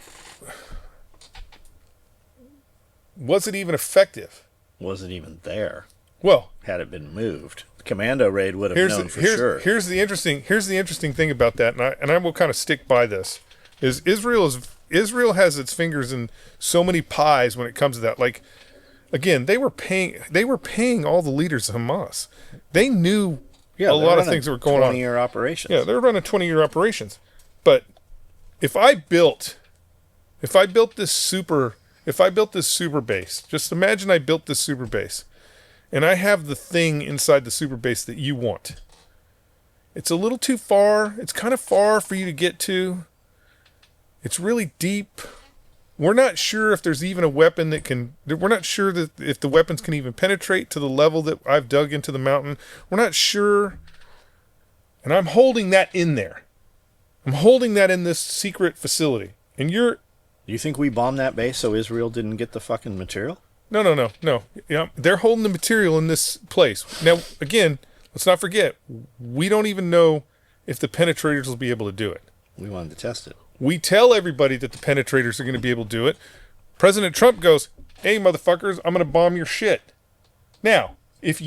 effective? Was it even there? Well, had it been moved, the commando raid would have known for sure. Here's the interesting thing about that, and I will kind of stick by this, is Israel has its fingers in so many pies when it comes to that. Like, again, they were paying all the leaders of Hamas. They knew a lot of things that were going on. 20-year operations. Yeah, they were running 20-year operations. But if I built this super base, just imagine I built this super base, and I have the thing inside the super base that you want. It's a little too far. It's kind of far for you to get to. It's really deep. We're not sure if there's even a weapon that can... We're not sure that if the weapons can even penetrate to the level that I've dug into the mountain. We're not sure. And I'm holding that in there. I'm holding that in this secret facility. And you're... You think we bombed that base so Israel didn't get the fucking material? No. Yeah, they're holding the material in this place. Now, again, let's not forget, we don't even know if the penetrators will be able to do it. We wanted to test it. We tell everybody that the penetrators are going to be able to do it. President Trump goes, "Hey, motherfuckers, I'm going to bomb your shit." Now, if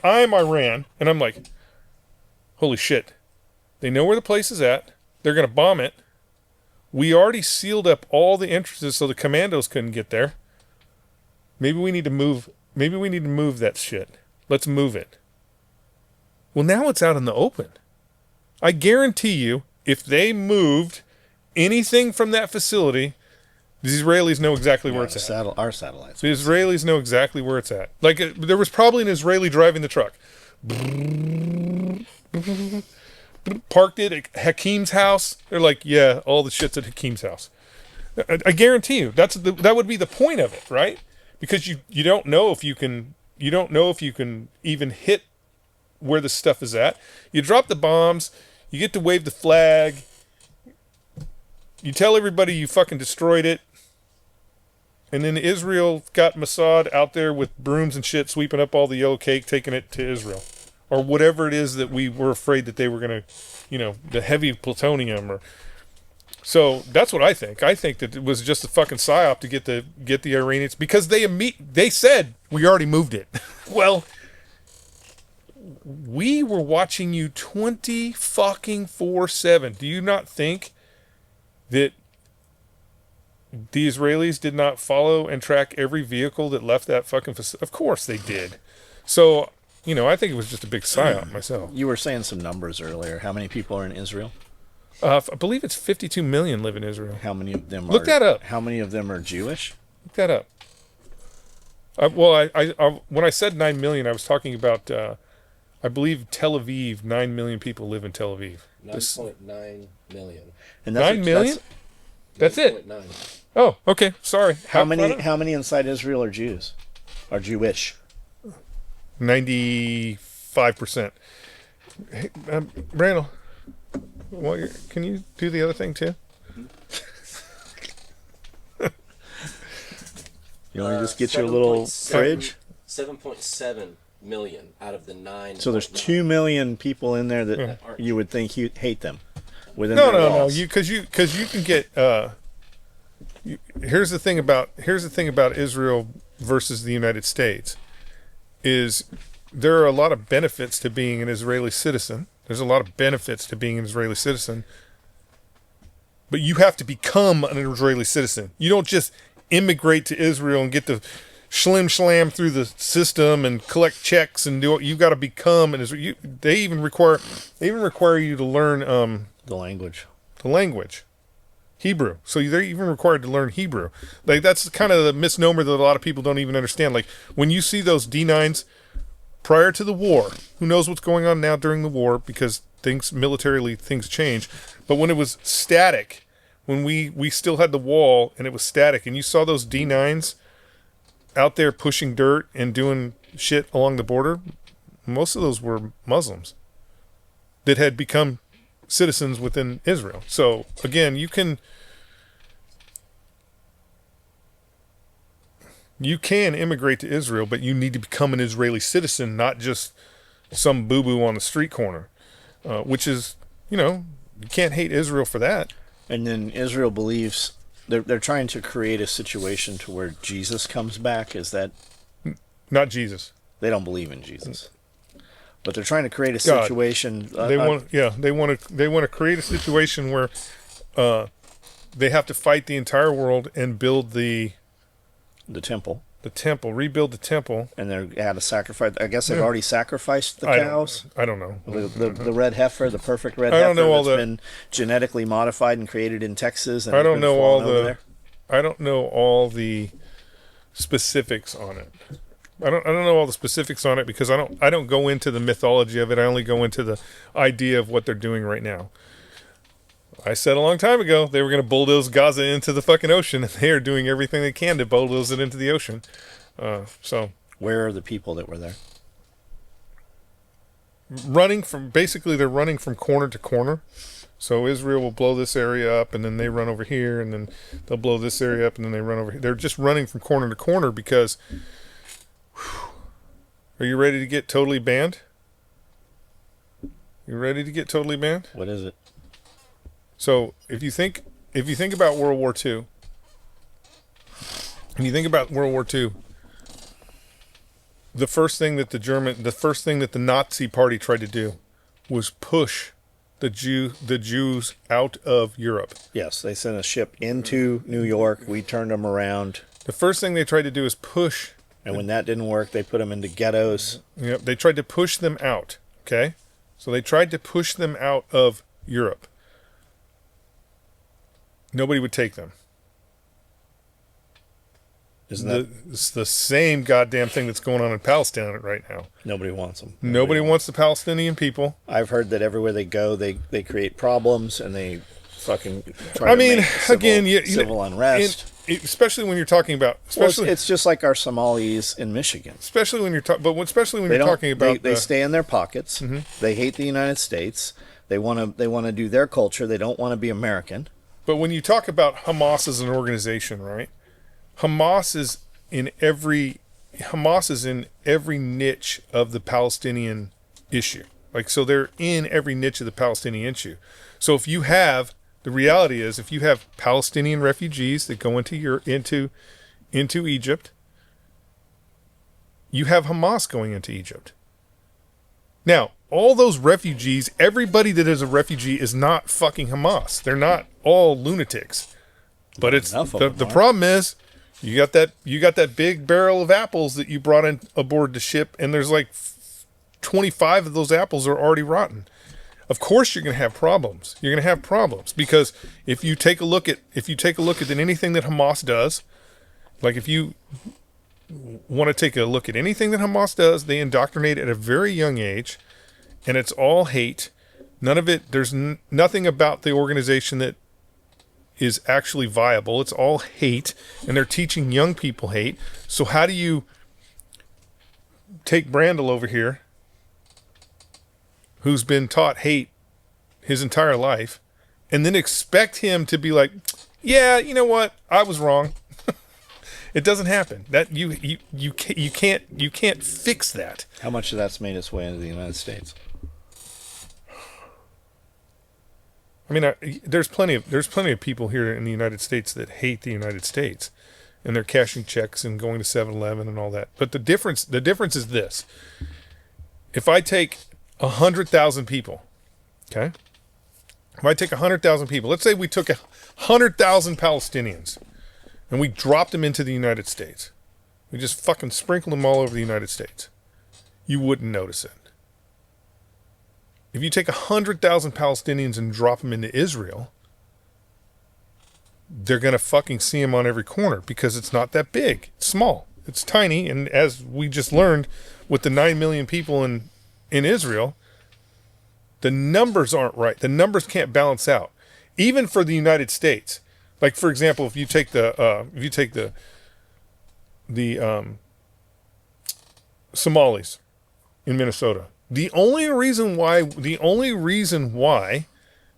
I'm Iran and I'm like, holy shit, they know where the place is at. They're going to bomb it. We already sealed up all the entrances so the commandos couldn't get there. Maybe we need to move that shit. Let's move it. Well, now it's out in the open. I guarantee you, if they moved anything from that facility, the Israelis know exactly where it's at. Our satellites. The Israelis know exactly where it's at. Like, there was probably an Israeli driving the truck. Parked it at Hakim's house. They're like, yeah, all the shit's at Hakim's house. I guarantee you, that would be the point of it, right? Because you don't know if you can even hit where the stuff is at. You drop the bombs. You get to wave the flag. You tell everybody you fucking destroyed it. And then Israel got Mossad out there with brooms and shit, sweeping up all the yellow cake, taking it to Israel. Or whatever it is that we were afraid that they were going to, the heavy plutonium. So that's what I think. I think that it was just a fucking psyop to get the Iranians, because they said, we already moved it. Well, we were watching you 24/7. Do you not think that the Israelis did not follow and track every vehicle that left that fucking facility? Of course they did. So, I think it was just a big psyop myself. You were saying some numbers earlier. How many people are in Israel? I believe it's 52 million live in Israel. How many of them Look that up. How many of them are Jewish? Look that up. When I said 9 million, I was talking about... I believe Tel Aviv, 9 million people live in Tel Aviv. 9.9 million. And 9 million? That's it. 9. Oh, okay. Sorry. How many inside Israel are Jews? Are Jewish? 95%. Hey, Randall, can you do the other thing too? You want to just get you a little fridge? 7.7 million out of the 9. So there's 2 million people in there that you would think you'd hate them. No. Because you can get. Here's the thing about Israel versus the United States, is there are a lot of benefits to being an Israeli citizen. There's a lot of benefits to being an Israeli citizen, but you have to become an Israeli citizen. You don't just immigrate to Israel and get to slam through the system and collect checks and do it. You've got to become an Israeli. They even require you to learn the language. Hebrew. So they're even required to learn Hebrew. Like, that's kind of the misnomer that a lot of people don't even understand. Like, when you see those D9s prior to the war, who knows what's going on now during the war, because militarily things change. But when it was static, when we still had the wall and it was static, and you saw those D9s, out there pushing dirt and doing shit along the border, most of those were Muslims that had become citizens within Israel. So again, you can immigrate to Israel, but you need to become an Israeli citizen, not just some boo-boo on the street corner, which is, you can't hate Israel for that. And then Israel believes they're trying to create a situation to where Jesus comes back. Is that not Jesus? They don't believe in Jesus, but they're trying to create a God. situation. They want to create a situation where they have to fight the entire world and build the temple. Rebuild the temple. And they had to sacrifice. I guess they've already sacrificed the cows. I don't know. The red heifer, the perfect red heifer that's been genetically modified and created in Texas. And I don't know all the specifics on it. I don't know all the specifics on it because I don't go into the mythology of it. I only go into the idea of what they're doing right now. I said a long time ago they were going to bulldoze Gaza into the fucking ocean, and they are doing everything they can to bulldoze it into the ocean. So where are the people that were there? They're running from corner to corner. So Israel will blow this area up, and then they run over here, and then they'll blow this area up, and then they run over here. They're just running from corner to corner because... Are you ready to get totally banned? You ready to get totally banned? What is it? So if you think about World War II, the first thing that the Nazi Party tried to do was push the Jews out of Europe. Yes, they sent a ship into New York. We turned them around. The first thing they tried to do is push. And when that didn't work, they put them into ghettos. Yep, they tried to push them out. Okay, so they tried to push them out of Europe. Nobody would take them. It's the same goddamn thing that's going on in Palestine right now. Nobody wants them. Nobody wants the Palestinian people. I've heard that everywhere they go, they create problems and they fucking try to make civil unrest. Especially when you're talking about... it's just like our Somalis in Michigan. Especially when you're talking about... They stay in their pockets. Mm-hmm. They hate the United States. They want to do their culture. They don't want to be American. But when you talk about Hamas as an organization, right? Hamas is in every niche of the Palestinian issue. So they're in every niche of the Palestinian issue. So the reality is, if you have Palestinian refugees that go into Egypt, you have Hamas going into Egypt. Now, all those refugees, everybody that is a refugee is not fucking Hamas. They're not all lunatics. But the problem is, you got that big barrel of apples that you brought in aboard the ship, and there's 25 of those apples are already rotten. Of course you're going to have problems. You're going to have problems because if you take a look at anything that Hamas does, if you want to take a look at anything that Hamas does, they indoctrinate at a very young age, and it's all hate. None of it. There's nothing about the organization that is actually viable. It's all hate, and they're teaching young people hate. So how do you take Brandel over here, who's been taught hate his entire life, and then expect him to be like, yeah, you know what? I was wrong. It doesn't happen. That you can't fix that. How much of that's made its way into the United States? I mean, there's plenty of people here in the United States that hate the United States, and they're cashing checks and going to 7-Eleven and all that. But the difference is this: if I take 100,000 people, okay? If I take 100,000 people, let's say we took 100,000 Palestinians and we dropped them into the United States. We just fucking sprinkled them all over the United States. You wouldn't notice it. If you take 100,000 Palestinians and drop them into Israel, they're going to fucking see them on every corner because it's not that big. It's small. It's tiny. And as we just learned with the 9 million people in Israel, the numbers aren't right. The numbers can't balance out. Even for the United States. For example, if you take the Somalis in Minnesota. The only reason why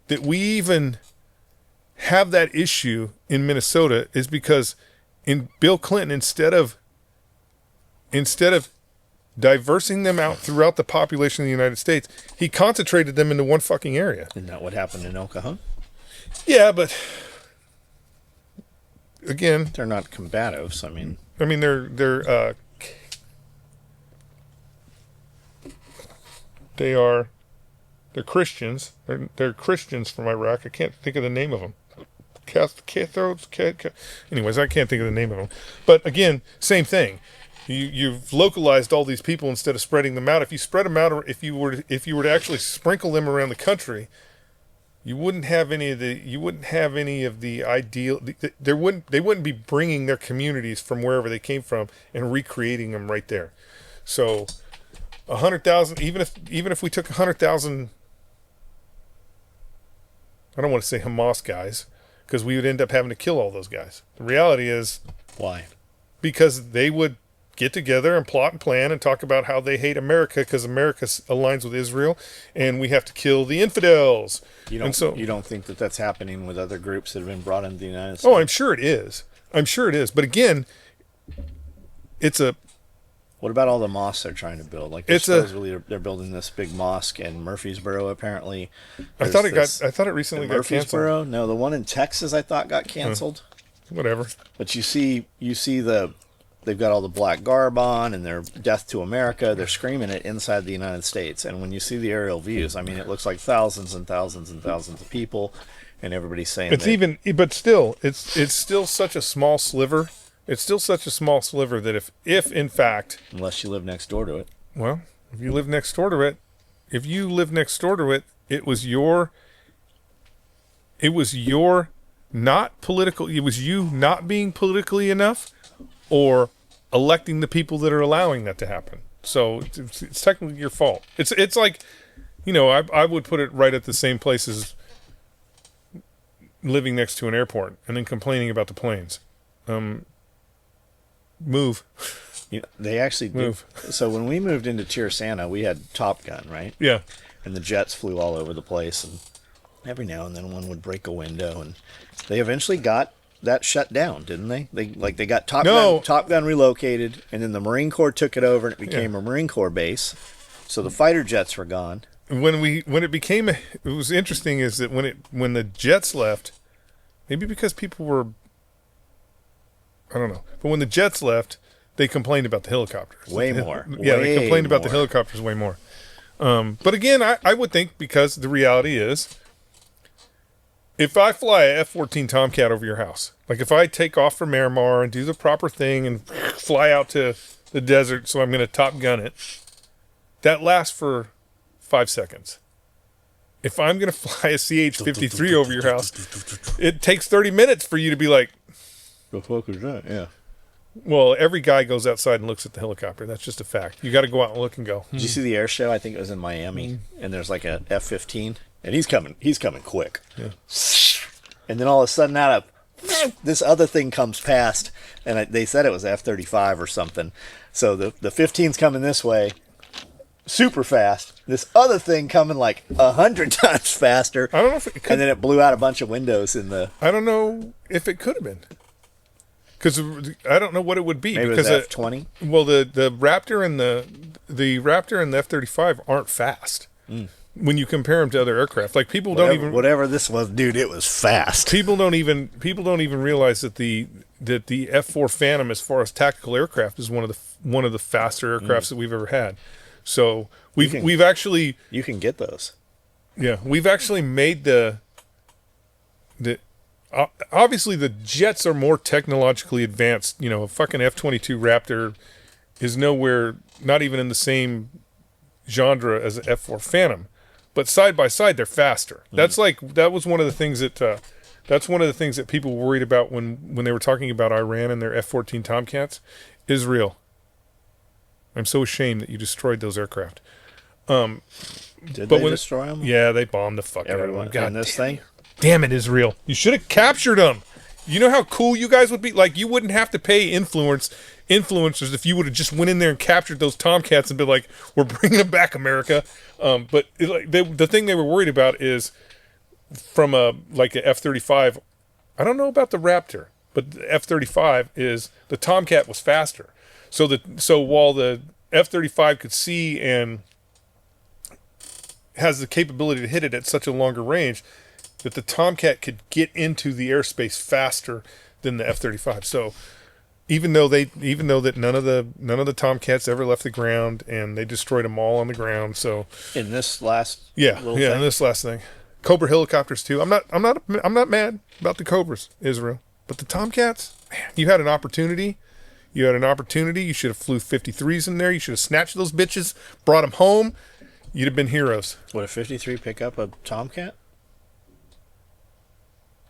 that we even have that issue in Minnesota is because in Bill Clinton, instead of diversing them out throughout the population of the United States, he concentrated them into one fucking area. Isn't that what happened in El Cajon? Yeah, but again, They're not combatives. I mean, they're Christians. They're Christians from Iraq. I can't think of the name of them. Anyways, I can't think of the name of them. But again, same thing. You've localized all these people instead of spreading them out. If you spread them out, or if you were to actually sprinkle them around the country, you wouldn't have any of the ideal. They wouldn't be bringing their communities from wherever they came from and recreating them right there. So 100,000, even if we took 100,000, I don't want to say Hamas guys, because we would end up having to kill all those guys. The reality is, why? Because they would get together and plot and plan and talk about how they hate America because America aligns with Israel and we have to kill the infidels. You don't think that that's happening with other groups that have been brought into the United States? Oh, I'm sure it is. But again, what about all the mosques they're trying to build? Like, supposedly they're building this big mosque in Murfreesboro, apparently. I thought it recently got Murfreesboro? canceled. No, the one in Texas I thought got canceled. Whatever. But you see they've got all the black garb on and they're death to America. They're screaming it inside the United States. And when you see the aerial views, I mean, it looks like thousands and thousands and thousands of people, and everybody's saying but still, it's still such a small sliver. It's still such a small sliver that if in fact, unless you live next door to it. Well, if you live next door to it, it was your not political. It was you not being politically enough, or electing the people that are allowing that to happen. So it's technically your fault. It's like, I would put it right at the same place as living next to an airport and then complaining about the planes. Move. They actually move. So when we moved into Tirsana, we had Top Gun, right? Yeah. And the jets flew all over the place, and every now and then one would break a window, and they eventually got that shut down, didn't they? They got Top Gun relocated, and then the Marine Corps took it over, and it became a Marine Corps base. So the fighter jets were gone. It was interesting is that when the jets left, maybe because people were, I don't know, but when the jets left, they complained about the helicopters. Way more. They complained about the helicopters way more. But again, I would think, because the reality is, if I fly a F-14 Tomcat over your house, like if I take off from Miramar and do the proper thing and fly out to the desert, so I'm going to Top Gun it, that lasts for 5 seconds. If I'm going to fly a CH-53 over your house, it takes 30 minutes for you to be like, the fuck is that? Yeah. Well, every guy goes outside and looks at the helicopter. That's just a fact. You got to go out and look and go. Did you see the air show? I think it was in Miami, and there's like a F-15, and he's coming quick. Yeah. And then all of a sudden, this other thing comes past, and they said it was F-35 or something. So the 15's coming this way, super fast. This other thing coming like 100 times faster. I don't know if it could. And then it blew out a bunch of windows in the. I don't know if it could have been. Because I don't know what it would be. Maybe because it was F-20. Well, the Raptor and the Raptor and the F-35 aren't fast when you compare them to other aircraft. Like whatever this was, dude, it was fast. People don't even realize that the F-4 Phantom, as far as tactical aircraft, is one of the faster aircrafts that we've ever had. So we've actually, you can get those. Yeah, we've actually made the obviously the jets are more technologically advanced. A fucking F-22 Raptor is nowhere, not even in the same genre as the F-4 Phantom, but side by side they're faster. That was one of the things that people worried about when they were talking about Iran and their F-14 Tomcats. Israel, I'm so ashamed that you destroyed those aircraft. Did they destroy them? Yeah, they bombed the fuck out of them. God, this thing. Damn it, Israel! You should have captured them. You know how cool you guys would be? Like, you wouldn't have to pay influencers if you would have just went in there and captured those Tomcats and been like, we're bringing them back, America. But the thing they were worried about is from a F-35. I don't know about the Raptor, but the F-35 is the Tomcat was faster. So while the F-35 could see and has the capability to hit it at such a longer range, that the Tomcat could get into the airspace faster than the F-35. So even though that none of the Tomcats ever left the ground, and they destroyed them all on the ground. So in this last in this last thing, Cobra helicopters too. I'm not mad about the Cobras, Israel, but the Tomcats, man, you had an opportunity. You had an opportunity. You should have flew 53s in there. You should have snatched those bitches, brought them home. You'd have been heroes. Would a 53 pick up a Tomcat?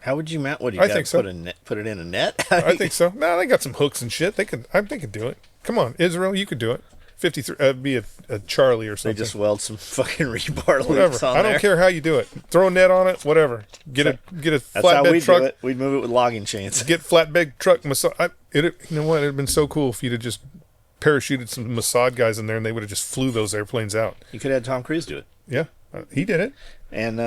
How would you mount? What do I think so. Put it in a net? I think so. No, they got some hooks and shit. They could do it. Come on, Israel, you could do it. 53, be a Charlie or something. They just weld some fucking rebar whatever. loops on I don't there. care how you do it. Throw a net on it. Whatever. Get a That's how flatbed we'd truck. do it. We'd move it with logging chains. Get flatbed truck. You know what? It'd have been so cool if you'd have just parachuted some Mossad guys in there and they would have just flew those airplanes out. You could have had Tom Cruise do it. Yeah, he did it. And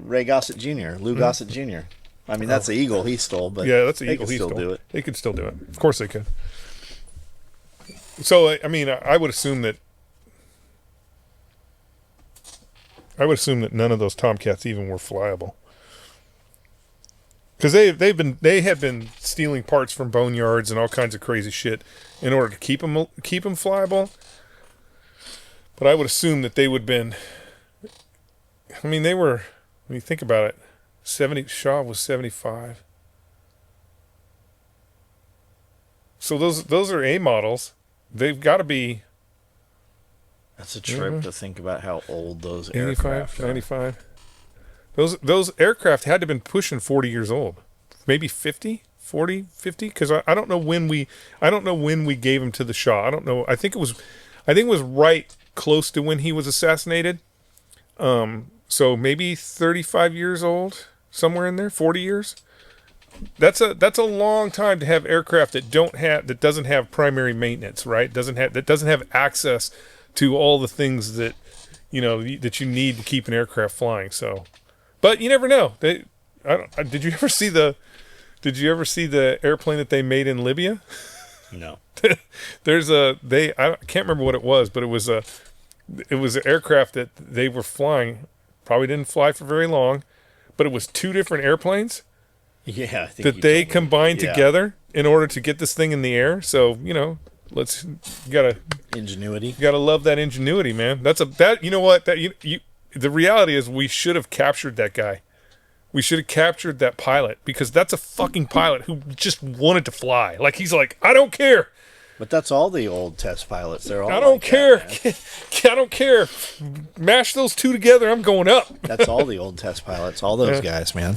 Ray Gossett Jr., Lou Gossett Jr. I mean, that's the eagle he stole, but yeah, that's the they eagle could he still stole. do it. They could still do it. Of course they could. So I mean, I would assume that none of those Tomcats even were flyable, because they had been stealing parts from boneyards and all kinds of crazy shit in order to keep them flyable. But I would assume that they would have been. I mean, they were. When you think about it, Shaw was 75. So those are A models. They've got to be. That's a trip to think about how old those 85, aircraft are. 95. Those aircraft had to have been pushing 40 years old. Maybe 50? 40, 50? Because I don't know when we gave them to the Shah. I don't know. I think it was right close to when he was assassinated. So maybe 35 years old, somewhere in there, 40 years. That's a long time to have aircraft that doesn't have primary maintenance, right? That doesn't have access to all the things that that you need to keep an aircraft flying. So, but you never know. Did you ever see the airplane that they made in Libya? No. I can't remember what it was, but it was an aircraft that they were flying. Probably didn't fly for very long, but it was two different airplanes. Yeah, I think that they combined together in order to get this thing in the air. So you gotta ingenuity. You gotta love that ingenuity, man. The reality is we should have captured that guy. We should have captured that pilot, because that's a fucking pilot who just wanted to fly. Like, he's like, I don't care. But that's all the old test pilots. They're all. I don't care. That, I don't care. Mash those two together. I'm going up. That's all the old test pilots. All those guys, man.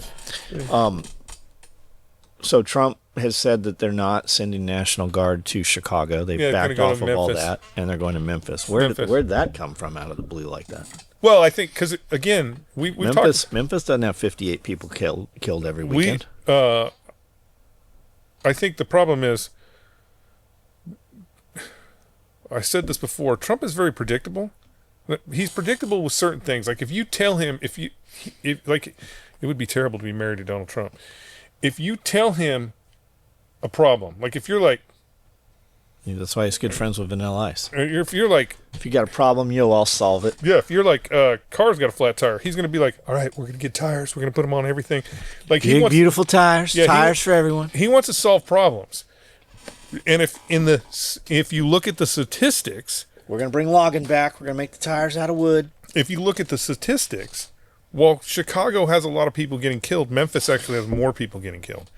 So Trump has said that they're not sending National Guard to Chicago. They've backed off of all that, and they're going to Memphis. Where'd that come from out of the blue like that? Well, I think because, again, we talked... Memphis doesn't have 58 people killed every weekend. I think the problem is, I said this before, Trump is very predictable. He's predictable with certain things. Like, if you tell him, it would be terrible to be married to Donald Trump. If you tell him a problem, like if you're like... Yeah, that's why he's good friends with Vanilla Ice. If you're like... If you got a problem, you'll all solve it. Yeah, if you're like, car's got a flat tire, he's going to be like, all right, we're going to get tires. We're going to put them on everything. Like, beautiful tires. Yeah, tires for everyone. He wants to solve problems. And if you look at the statistics... We're going to bring logging back. We're going to make the tires out of wood. If you look at the statistics, while Chicago has a lot of people getting killed, Memphis actually has more people getting killed.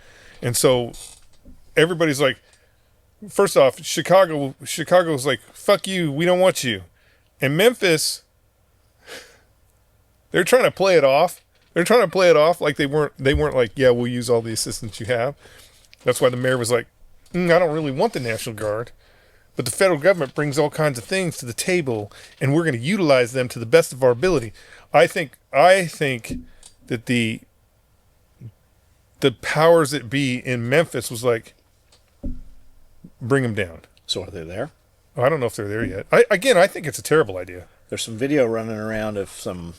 And so everybody's like, first off, Chicago's like, fuck you, we don't want you. And Memphis, they're trying to play it off. They're trying to play it off like they weren't like, yeah, we'll use all the assistance you have. That's why the mayor was like, I don't really want the National Guard. But the federal government brings all kinds of things to the table, and we're going to utilize them to the best of our ability. I think that the powers that be in Memphis was like, bring them down. So are they there? I don't know if they're there yet. I think it's a terrible idea. There's some video running around of some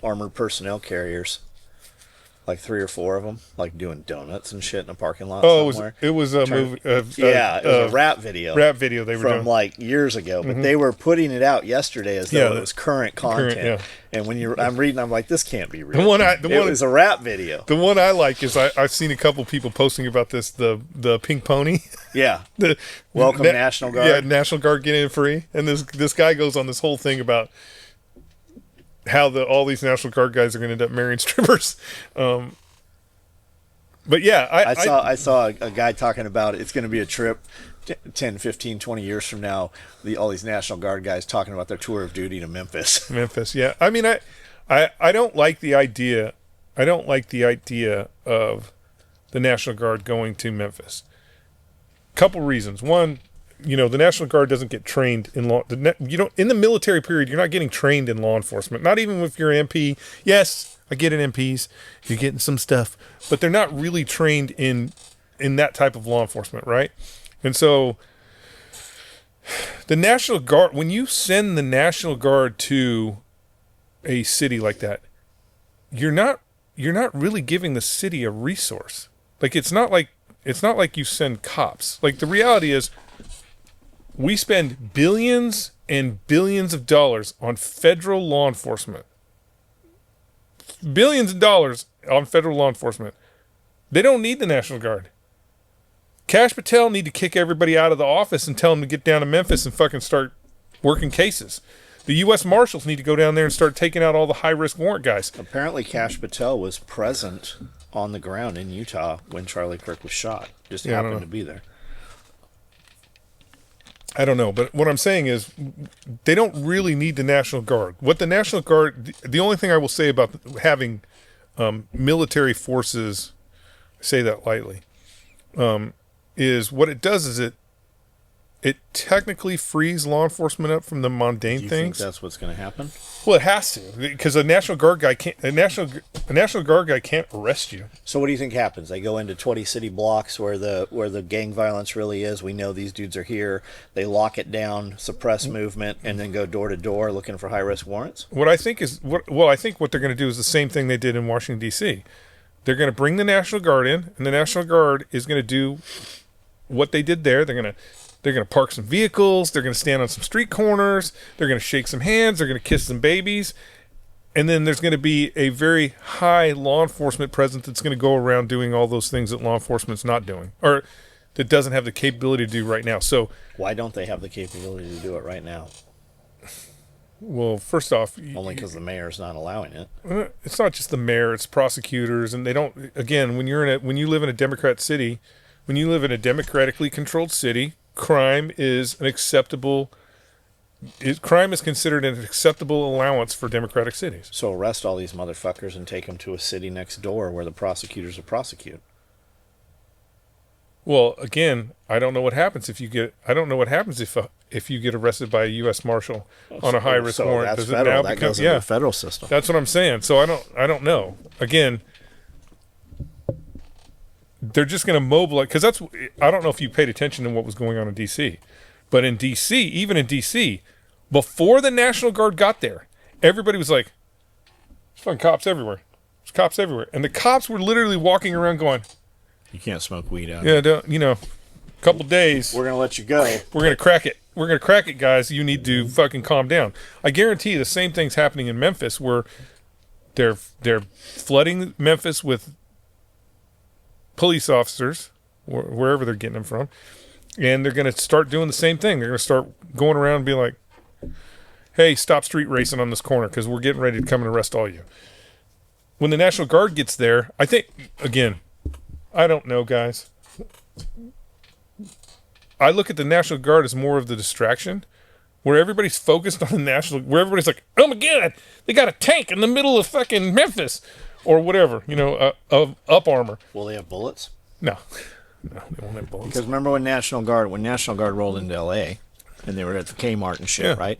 armored personnel carriers, like 3 or 4 of them, like doing donuts and shit in a parking lot somewhere. It was a movie. It was a rap video. Rap video they were from doing. like years ago, but they were putting it out yesterday as though it was current content. And when I'm reading, I'm like, this can't be real. It was a rap video. The one I like is I've seen a couple people posting about this. The pink pony. Yeah. Welcome National Guard. Yeah, National Guard get in free, and this guy goes on this whole thing about how all these National Guard guys are going to end up marrying strippers. But yeah, I saw a guy talking about it's going to be a trip 10, 15, 20 years from now. All these National Guard guys talking about their tour of duty to Memphis. Memphis, yeah. I mean, I don't like the idea. I don't like the idea of the National Guard going to Memphis. Couple reasons. One, the National Guard doesn't get trained in law. In the military period, you're not getting trained in law enforcement. Not even if you're an MP. Yes, I get it, MPs. You're getting some stuff, but they're not really trained in that type of law enforcement, right? And so, the National Guard, when you send the National Guard to a city like that, you're not really giving the city a resource. Like it's not like you send cops. Like the reality is, we spend billions and billions of dollars on federal law enforcement. Billions of dollars on federal law enforcement. They don't need the National Guard. Kash Patel need to kick everybody out of the office and tell them to get down to Memphis and fucking start working cases. The U.S. Marshals need to go down there and start taking out all the high-risk warrant guys. Apparently, Kash Patel was present on the ground in Utah when Charlie Kirk was shot. Just happened to be there. I don't know, but what I'm saying is they don't really need the National Guard. What the National Guard, the only thing I will say about having military forces, I say that lightly, is what it does is it technically frees law enforcement up from the mundane Do you things. think that's what's going to happen? Well, it has to, because a National Guard guy can't. A National Guard guy can't arrest you. So what do you think happens? They go into 20 city blocks where the gang violence really is. We know these dudes are here. They lock it down, suppress movement, and then go door to door looking for high risk warrants. I think what they're going to do is the same thing they did in Washington D.C. They're going to bring the National Guard in, and the National Guard is going to do what they did there. They're going to park some vehicles. They're going to stand on some street corners. They're going to shake some hands. They're going to kiss some babies. And then there's going to be a very high law enforcement presence that's going to go around doing all those things that law enforcement's not doing, or that doesn't have the capability to do right now. So why don't they have the capability to do it right now? Well, first off, only because the mayor's not allowing it. It's not just the mayor; it's prosecutors, and they don't. Again, when you live in a Democrat city, when you live in a democratically controlled city, crime is considered an acceptable allowance for democratic cities. So arrest all these motherfuckers and take them to a city next door where the prosecutors will prosecute. Well, again, I don't know what happens if you get arrested by a U.S. Marshal on a high risk warrant. Does federal. It now goes into the federal system. That's what I'm saying. So I don't know. Again, they're just going to mobilize, because I don't know if you paid attention to what was going on in D.C., but in D.C., even in D.C., before the National Guard got there, everybody was like, there's fucking cops everywhere. There's cops everywhere. And the cops were literally walking around going, you can't smoke weed out here. A couple days. We're going to let you go. We're going to crack it. We're going to crack it, guys. You need to fucking calm down. I guarantee the same thing's happening in Memphis, where they're flooding Memphis with police officers, wherever they're getting them from, and they're going to start doing the same thing. They're going to start going around and be like, hey, stop street racing on this corner because we're getting ready to come and arrest all you. When the National Guard gets there, I think, again, I don't know, guys. I look at the National Guard as more of the distraction, where everybody's focused on the where everybody's like, oh my God, they got a tank in the middle of fucking Memphis, or whatever, of up armor. Will they have bullets? No, they won't have bullets. Because remember when National Guard rolled into L.A. and they were at the Kmart and shit, right?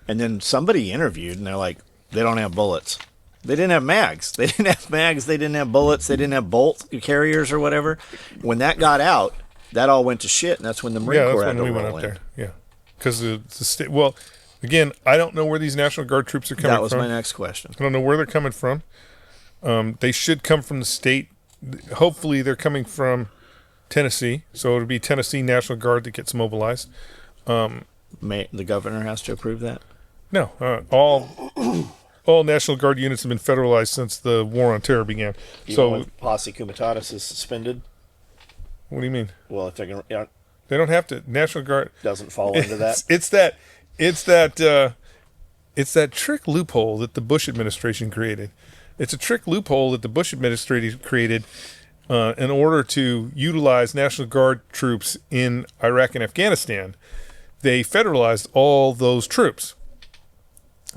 And then somebody interviewed and they're like, they don't have bullets. They didn't have mags. They didn't have mags. They didn't have bullets. They didn't have bolt carriers or whatever. When that got out, that all went to shit, and that's when the Marine Corps had to roll in. Yeah, that's when we went up there. Yeah, because the state. Well, again, I don't know where these National Guard troops are coming from. That was my next question. I don't know where they're coming from. They should come from the state. Hopefully, they're coming from Tennessee, so it would be Tennessee National Guard that gets mobilized. The governor has to approve that? No, all National Guard units have been federalized since the War on Terror began. Even when Posse Comitatus is suspended? What do you mean? Well, if they're going, they don't have to. National Guard doesn't fall into that. It's that trick loophole that the Bush administration created. It's a trick loophole that the Bush administration created in order to utilize National Guard troops in Iraq and Afghanistan. They federalized all those troops.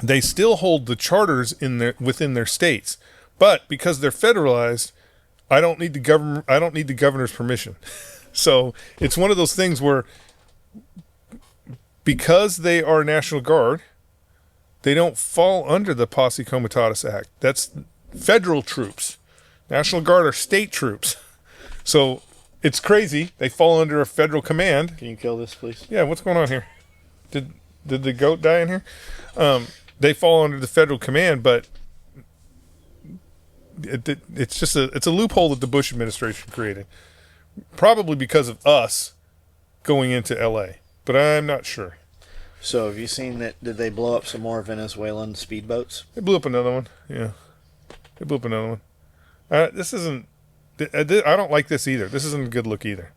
They still hold the charters within their states, but because they're federalized, I don't need the governor's permission. So it's one of those things where, because they are National Guard, they don't fall under the Posse Comitatus Act. That's federal troops. National Guard are state troops. So it's crazy. They fall under a federal command. Can you kill this, please? Yeah, what's going on here? Did the goat die in here? They fall under the federal command, but it's a loophole that the Bush administration created, probably because of us going into L.A., but I'm not sure. So have you seen that? Did they blow up some more Venezuelan speedboats? They blew up another one. Yeah, they blew up another one. This isn't. I don't like this either. This isn't a good look either.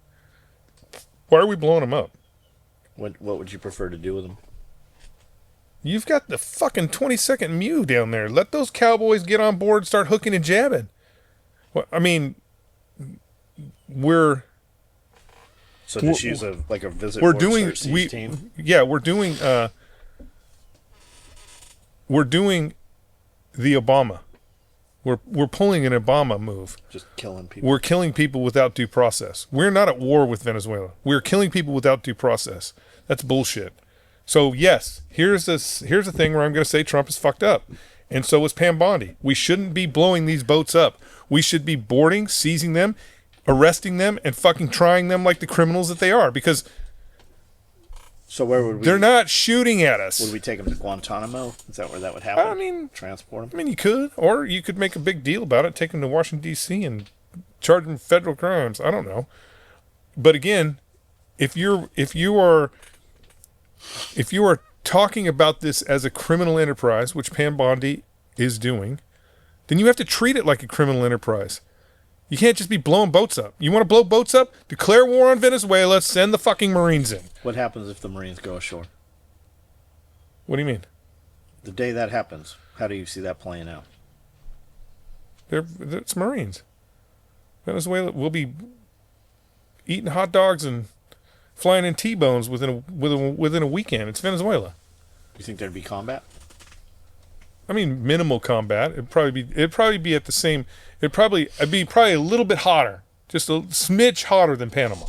Why are we blowing them up? What would you prefer to do with them? You've got the fucking 22nd Mew down there. Let those cowboys get on board and start hooking and jabbing. Well, I mean, So just use a visit. We're doing team. Yeah, we're doing the Obama. We're pulling an Obama move. Just killing people. We're killing people without due process. We're not at war with Venezuela. We're killing people without due process. That's bullshit. So yes, here's the thing where I'm going to say Trump is fucked up, and so is Pam Bondi. We shouldn't be blowing these boats up. We should be boarding, seizing them, arresting them, and fucking trying them like the criminals that they are. Because so where would we? They're not shooting at us. Would we take them to Guantanamo? Is that where that would happen? I mean, transport them. I mean, you could, or you could make a big deal about it, take them to Washington D.C. and charge them federal crimes. I don't know, but again, if you are talking about this as a criminal enterprise, which Pam Bondi is doing, then you have to treat it like a criminal enterprise. You can't just be blowing boats up. You want to blow boats up? Declare war on Venezuela, send the fucking Marines in. What happens if the Marines go ashore? What do you mean? The day that happens, how do you see that playing out? It's Marines. Venezuela will be eating hot dogs and flying in T-bones within a weekend. It's Venezuela. You think there'd be combat? I mean, minimal combat. It'd probably be at the same. It'd be probably a little bit hotter, just a smidge hotter than Panama.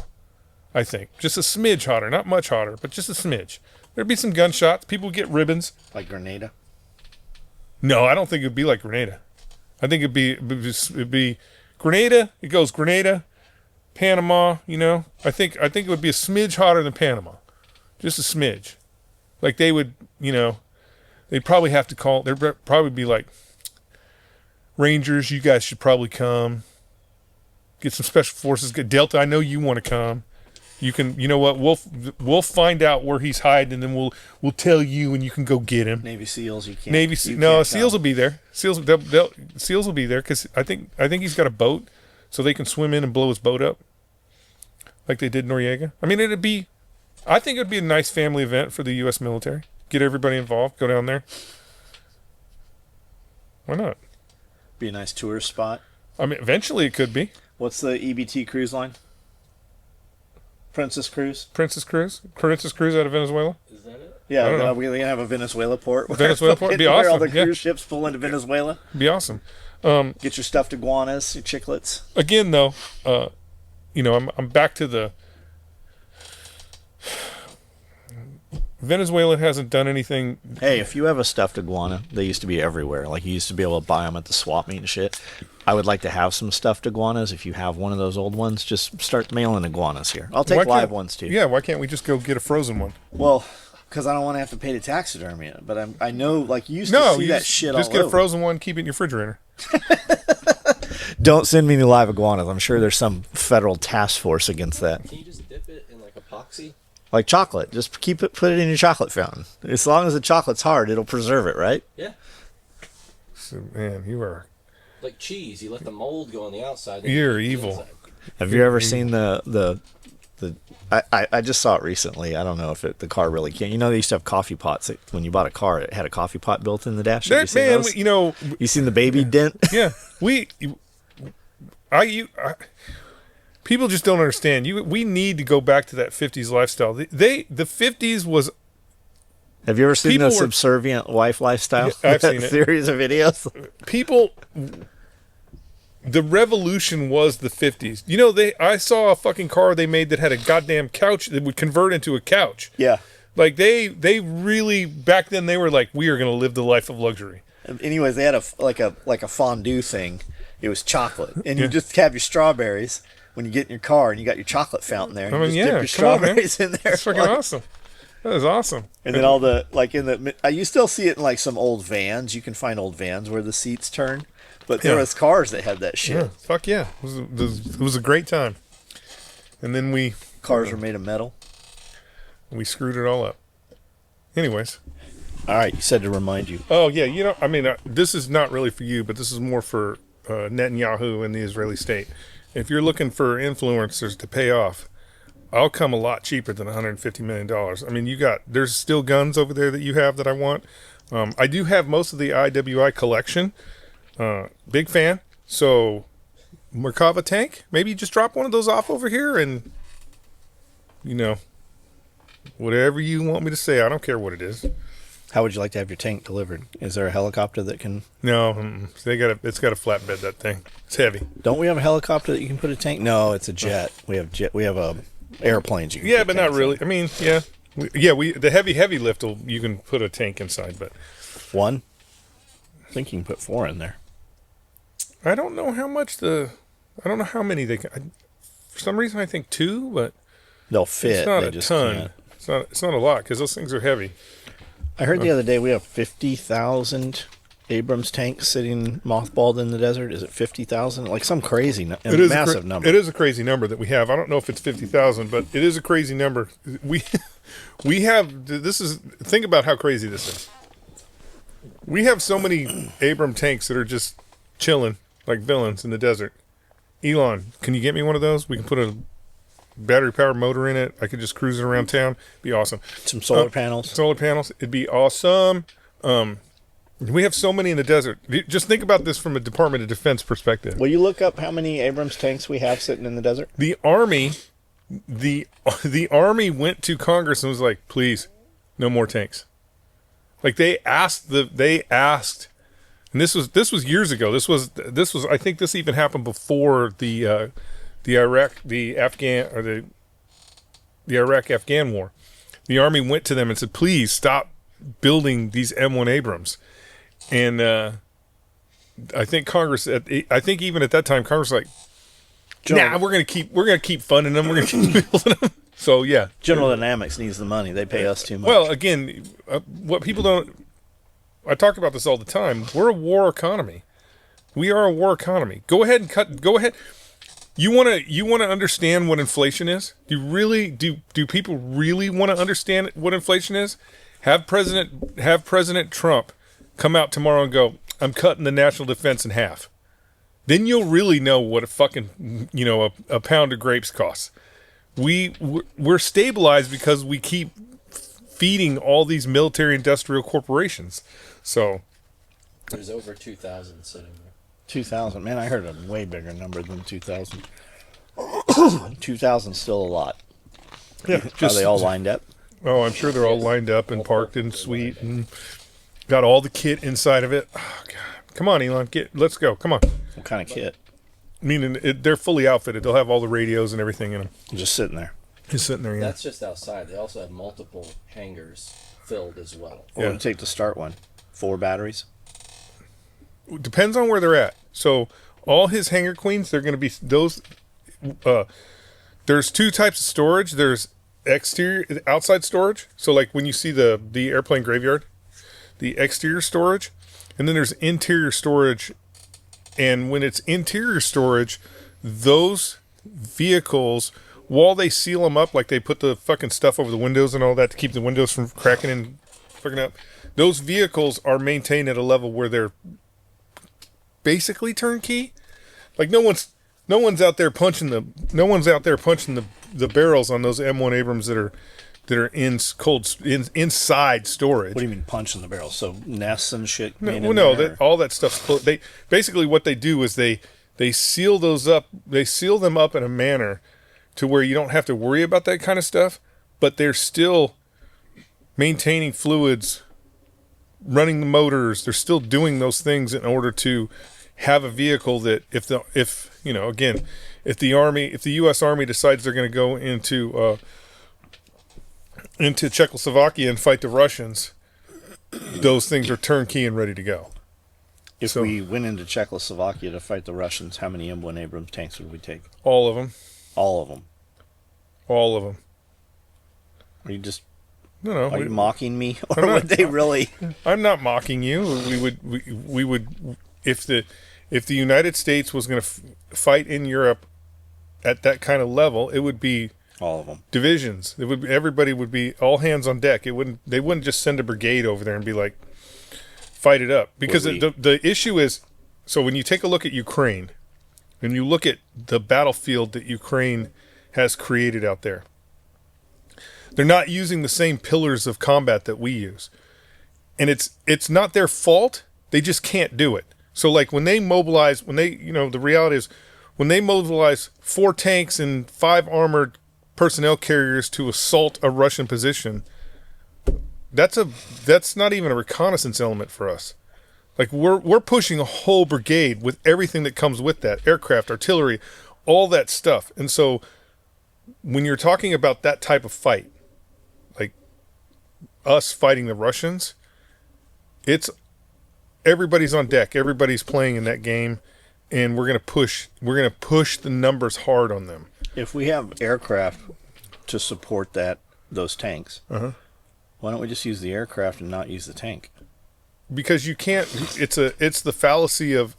I think just a smidge hotter, not much hotter, but just a smidge. There'd be some gunshots. People would get ribbons. Like Grenada? No, I don't think it'd be like Grenada. I think it'd be Grenada. It goes Grenada, Panama. You know, I think it would be a smidge hotter than Panama, just a smidge. Like they would, you know. They'd probably have to call. There'd probably be like, Rangers, you guys should probably come. Get some special forces. Get Delta. I know you want to come. You can. You know what? We'll find out where he's hiding, and then we'll tell you, and you can go get him. Navy SEAls, you can't. SEAls will be there. SEAls will be there because I think he's got a boat, so they can swim in and blow his boat up, like they did Noriega. I mean, I think it'd be a nice family event for the U.S. military. Get everybody involved. Go down there. Why not? Be a nice tourist spot. I mean, eventually it could be. What's the EBT cruise line? Princess Cruise out of Venezuela. Is that it? Yeah, we're going to have a Venezuela port. It'd be awesome. Where all the cruise ships pull into Venezuela. It'd be awesome. Get your stuffed iguanas, your chiclets. Again, though, I'm back to the Venezuela hasn't done anything. Hey, if you have a stuffed iguana, they used to be everywhere. Like, you used to be able to buy them at the swap meet and shit. I would like to have some stuffed iguanas. If you have one of those old ones, just start mailing iguanas here. I'll take live ones, too. Yeah, why can't we just go get a frozen one? Well, because I don't want to have to pay to taxidermy it. But I know, like, you used to see that shit all over. Just get a frozen one, keep it in your refrigerator. Don't send me any live iguanas. I'm sure there's some federal task force against that. Can you just dip it in, like, epoxy? Like chocolate. Just put it in your chocolate fountain. As long as the chocolate's hard, it'll preserve it, right? Yeah. So, man, you are... Like cheese. You let the mold go on the outside. You're evil. Have you ever seen the I just saw it recently. I don't know if the car really can. You know, they used to have coffee pots. When you bought a car, it had a coffee pot built in the dash. Have you seen those? You know... You seen the baby dent? Yeah. People just don't understand. We need to go back to that 50s lifestyle. The 50s was... Have you ever seen the Subservient Wife Lifestyle? Yeah, I've seen it. Series of videos. People... The revolution was the 50s. You know, I saw a fucking car they made that had a goddamn couch that would convert into a couch. Yeah. Like, they really... Back then, they were like, we are going to live the life of luxury. Anyways, they had a fondue thing. It was chocolate. And you just have your strawberries... When you get in your car and you got your chocolate fountain there, and you just dip your strawberries in there. That's fucking awesome. That is awesome. And then you still see it in like some old vans. You can find old vans where the seats turn, but there was cars that had that shit. Yeah, fuck yeah, it was a great time. And then cars were made of metal. We screwed it all up. Anyways. All right, you said to remind you. Oh yeah, you know, I mean, this is not really for you, but this is more for Netanyahu and the Israeli state. If you're looking for influencers to pay off, I'll come a lot cheaper than $150 million. I mean, there's still guns over there that you have that I want. I do have most of the IWI collection. Big fan. So, Merkava tank, maybe just drop one of those off over here and, you know, whatever you want me to say. I don't care what it is. How would you like to have your tank delivered? Is there a helicopter that can... No, it's got a flatbed, that thing. It's heavy. Don't we have a helicopter that you can put a tank? No, it's a jet. We have airplanes you can Yeah, but not really. I mean, yeah. The heavy lift, you can put a tank inside, but... One? I think you can put 4 in there. I don't know how how many they can... For some reason, I think 2, but... They'll fit. It's not a ton. It's not a lot, because those things are heavy. I heard the other day we have 50,000 Abrams tanks sitting mothballed in the desert. Is it 50,000? Like some crazy, massive number. It is a crazy number that we have. I don't know if it's 50,000, but it is a crazy number. We have, think about how crazy this is. We have so many Abram tanks that are just chilling like villains in the desert. Elon, can you get me one of those? We can put a battery-powered motor in it. I could just cruise it around town. Be awesome. Some solar panels. Solar panels. It'd be awesome. We have so many in the desert. Just think about this from a Department of Defense perspective. Will you look up how many Abrams tanks we have sitting in the desert? The Army, the Army went to Congress and was like, please, no more tanks. Like they asked, and this was years ago. This was. I think this even happened before the Iraq-Afghan war. The Army went to them and said, please stop building these M1 Abrams. And I think even at that time, Congress was like, nah, we're gonna keep funding them. We're gonna keep building them. So yeah, General Dynamics needs the money. They pay us too much. Well, again, what people don't. I talk about this all the time. We're a war economy. We are a war economy. Go ahead and cut. Go ahead. You want to understand what inflation is? Do people really want to understand what inflation is? Have President Trump come out tomorrow and go, I'm cutting the national defense in half. Then you'll really know what a fucking, a pound of grapes costs. We're stabilized because we keep feeding all these military industrial corporations. So there's over 2,000 sitting there. 2,000. Man, I heard a way bigger number than 2,000. 2,000 still a lot. Yeah. Are they all lined up? Oh, I'm sure they're all lined up and parked in suite and got all the kit inside of it. Oh, God. Come on, Elon. Let's go. Come on. What kind of kit? Meaning they're fully outfitted. They'll have all the radios and everything in them. Just sitting there. Is sitting there, yeah. That's just outside. They also have multiple hangars filled as well. What would it take to start one? 4 batteries? Depends on where they're at. So all his hangar queens, they're going to be those. There's 2 types of storage. There's exterior, outside storage. So like when you see the airplane graveyard, the exterior storage, and then there's interior storage. And when it's interior storage, those vehicles, while they seal them up, like they put the fucking stuff over the windows and all that to keep the windows from cracking and fucking up, those vehicles are maintained at a level where they're basically turnkey. Like no one's out there punching the barrels on those M1 Abrams that are inside storage. What do you mean punching the barrel? So nests and shit? All that stuff's closed. They basically what they do is they seal those up. They seal them up in a manner to where you don't have to worry about that kind of stuff, but they're still maintaining fluids, running the motors. They're still doing those things in order to have a vehicle that if the U.S. Army decides they're going to go into Czechoslovakia and fight the Russians, those things are turnkey and ready to go. If we went into Czechoslovakia to fight the Russians, how many M1 Abrams tanks would we take? All of them. All of them. All of them. Are you just... No. Are you mocking me? Or would they really... I'm not mocking you. We would if the United States was going to fight in Europe at that kind of level, it would be all of them. Divisions. Everybody would be all hands on deck. They wouldn't just send a brigade over there and be like, fight it up. Because the issue is, so when you take a look at Ukraine, and you look at the battlefield that Ukraine has created out there, they're not using the same pillars of combat that we use. And it's not their fault. They just can't do it. So like when they mobilize, the reality is when they mobilize 4 tanks and 5 armored personnel carriers to assault a Russian position, that's not even a reconnaissance element for us. Like we're pushing a whole brigade with everything that comes with that, aircraft, artillery, all that stuff. And so when you're talking about that type of fight, like us fighting the Russians, it's everybody's on deck, everybody's playing in that game, and we're gonna push the numbers hard on them. If we have aircraft to support those tanks, why don't we just use the aircraft and not use the tank? Because you can't. It's the fallacy of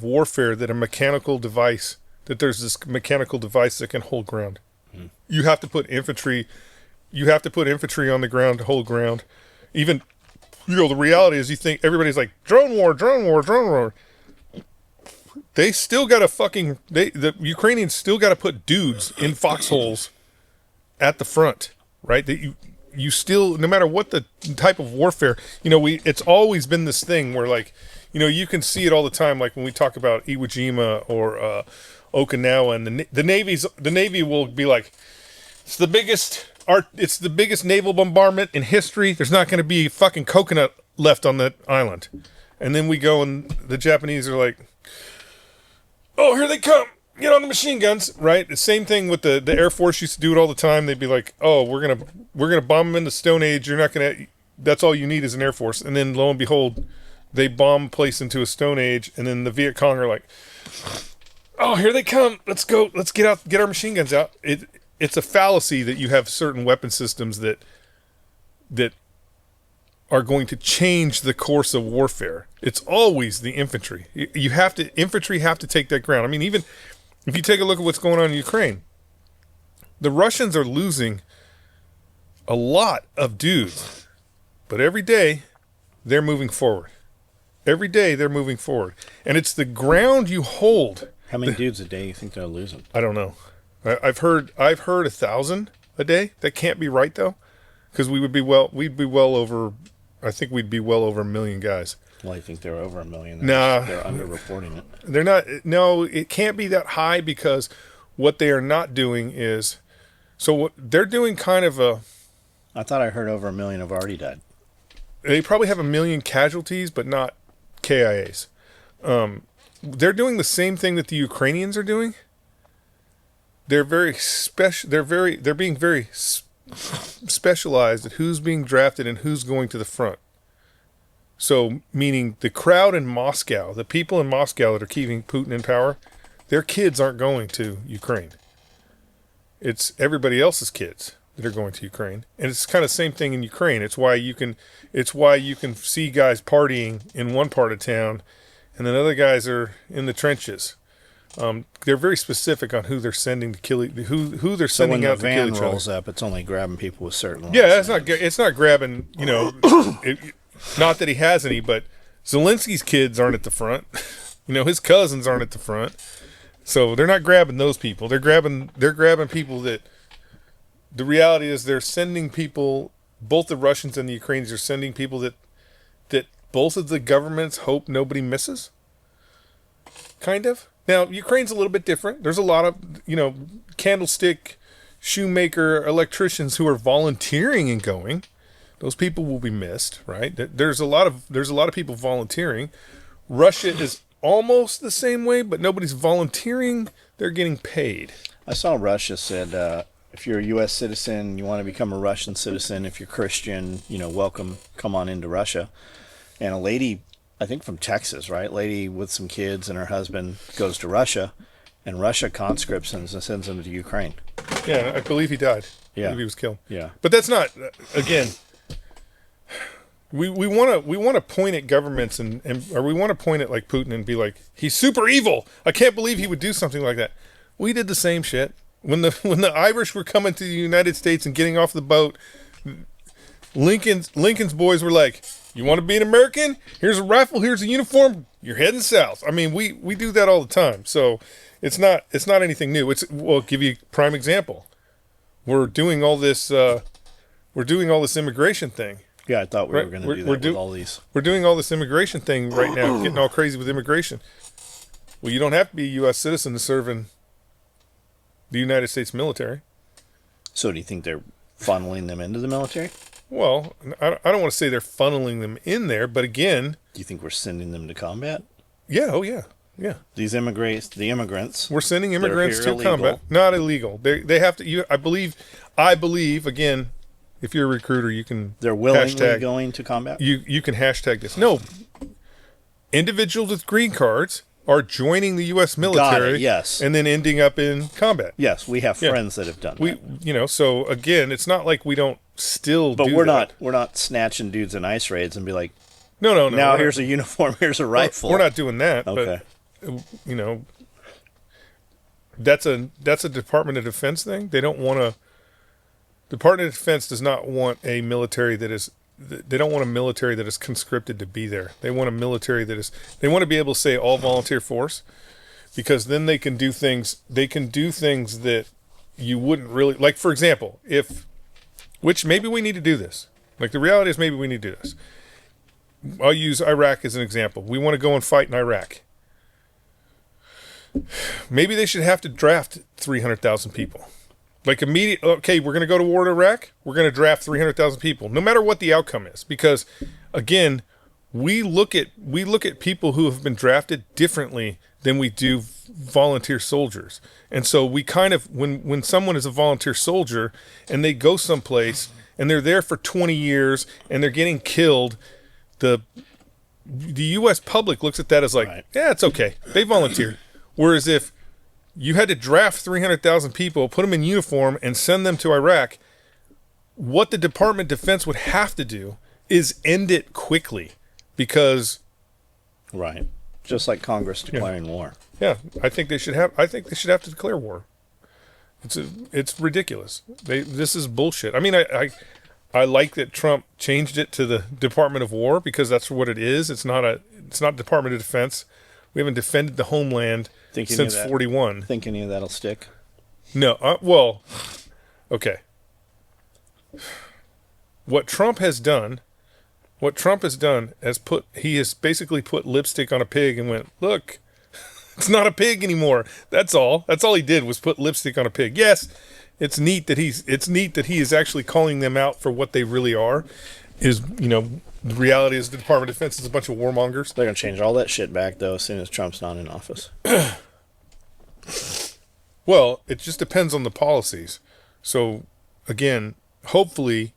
warfare that a mechanical device, that there's this mechanical device that can hold ground. You have to put infantry. You have to put infantry on the ground to hold ground. Even, the reality is, you think everybody's like drone war. They still got to the Ukrainians still got to put dudes in foxholes at the front, right? That you still, no matter what the type of warfare, it's always been this thing where, like, you can see it all the time. Like when we talk about Iwo Jima or Okinawa, and the Navy will be like, it's the biggest naval bombardment in history. There's not going to be fucking coconut left on that island. And then we go and the Japanese are like, oh, here they come. Get on the machine guns, right? The same thing with the Air Force used to do it all the time. They'd be like, oh, we're gonna bomb them in the Stone Age. You're not gonna. That's all you need is an Air Force. And then lo and behold, they bomb a place into a Stone Age, and then the Viet Cong are like, oh, here they come. Let's go. Let's get our machine guns out. It's a fallacy that you have certain weapon systems that are going to change the course of warfare. It's always the infantry. Infantry have to take that ground. I mean, even if you take a look at what's going on in Ukraine, the Russians are losing a lot of dudes, but every day they're moving forward. Every day they're moving forward, and it's the ground you hold. How many dudes a day do you think they're losing? I don't know. I've heard 1,000 a day. That can't be right though, because we'd be well over. I think we'd be well over 1 million guys. Well, I think they're over 1 million. Nah. They're underreporting it. They're not. No, it can't be that high, because what they are not doing is, so what they're doing kind of a. I thought I heard over 1 million have already died. They probably have 1 million casualties, but not KIAs. They're doing the same thing that the Ukrainians are doing, they're very special. They're being very specialized at who's being drafted and who's going to the front. So, meaning the crowd in Moscow, the people in Moscow that are keeping Putin in power, their kids aren't going to Ukraine. It's everybody else's kids that are going to Ukraine, and it's kind of the same thing in Ukraine. It's why you can see guys partying in one part of town, and then other guys are in the trenches. They're very specific on who they're sending to kill who they're sending out to kill each other. So when the van rolls up, it's only grabbing people with certain. Yeah, it's not grabbing. Not that he has any, but Zelensky's kids aren't at the front. His cousins aren't at the front. So they're not grabbing those people. They're grabbing people that. The reality is they're sending people. Both the Russians and the Ukrainians are sending people that both of the governments hope nobody misses. Kind of. Now Ukraine's a little bit different. There's a lot of candlestick, shoemaker, electricians who are volunteering and going. Those people will be missed, right? There's a lot of people volunteering. Russia is almost the same way, but nobody's volunteering. They're getting paid. I saw Russia said if you're a U.S. citizen, you want to become a Russian citizen. If you're Christian, welcome, come on into Russia. And a lady, I think from Texas, right? Lady with some kids and her husband goes to Russia, and Russia conscripts him and sends him to Ukraine. Yeah, I believe he died. Yeah, I believe he was killed. Yeah, but that's not again. We want to point at governments or we want to point at like Putin and be like, he's super evil. I can't believe he would do something like that. We did the same shit when the Irish were coming to the United States and getting off the boat. Lincoln's boys were like, you want to be an American? Here's a rifle. Here's a uniform. You're heading south. I mean, we do that all the time. So it's not anything new. I'll give you a prime example. We're doing all this immigration thing. Yeah, I thought we were going to do that with all these. We're doing all this immigration thing right now, getting all crazy with immigration. Well, you don't have to be a U.S. citizen to serve in the United States military. So do you think they're funneling them into the military? Well, I don't want to say they're funneling them in there, but again... Do you think we're sending them to combat? Yeah, oh yeah, yeah. The immigrants... We're sending immigrants to combat. Not illegal. They have to... I believe, again... If you're a recruiter, you can They're willingly going to combat? You can hashtag this. No. Individuals with green cards are joining the U.S. military. Got it, yes. And then ending up in combat. Yes, we have friends that have done that. So again, it's not like we don't still do that. But we're not snatching dudes in ice raids and be like, No. Now here's a uniform, here's a rifle. We're not doing that. Okay. But, that's a Department of Defense thing. They don't want to... Department of Defense does not want a military that is... They don't want a military that is conscripted to be there. They want a military that is... They want to be able to say all volunteer force, because then they can do things... They can do things that you wouldn't really... Like, for example, which maybe we need to do this. Like, the reality is maybe we need to do this. I'll use Iraq as an example. We want to go and fight in Iraq. Maybe they should have to draft 300,000 people. Like okay, we're going to go to war in Iraq. We're going to draft 300,000 people, no matter what the outcome is. Because, again, we look at people who have been drafted differently than we do volunteer soldiers. And so we kind of, when someone is a volunteer soldier and they go someplace and they're there for 20 years and they're getting killed, the U.S. public looks at that as like, right. Yeah, it's okay. They volunteered. Whereas if you had to draft 300,000 people, put them in uniform, and send them to Iraq, what the Department of Defense would have to do is end it quickly, because... Right. Just like Congress declaring war. Yeah, I think they should have to declare war. It's ridiculous. This is bullshit. I mean, I like that Trump changed it to the Department of War, because that's what it is. It's not Department of Defense. We haven't defended the homeland since 41. Think any of that'll stick? No. Well, okay. What Trump has done he has basically put lipstick on a pig and went, look, it's not a pig anymore. That's all. That's all he did, was put lipstick on a pig. Yes, it's neat that he is actually calling them out for what they really are. The reality is the Department of Defense is a bunch of warmongers. They're going to change all that shit back, though, as soon as Trump's not in office. Well, it just depends on the policies. So, again, hopefully,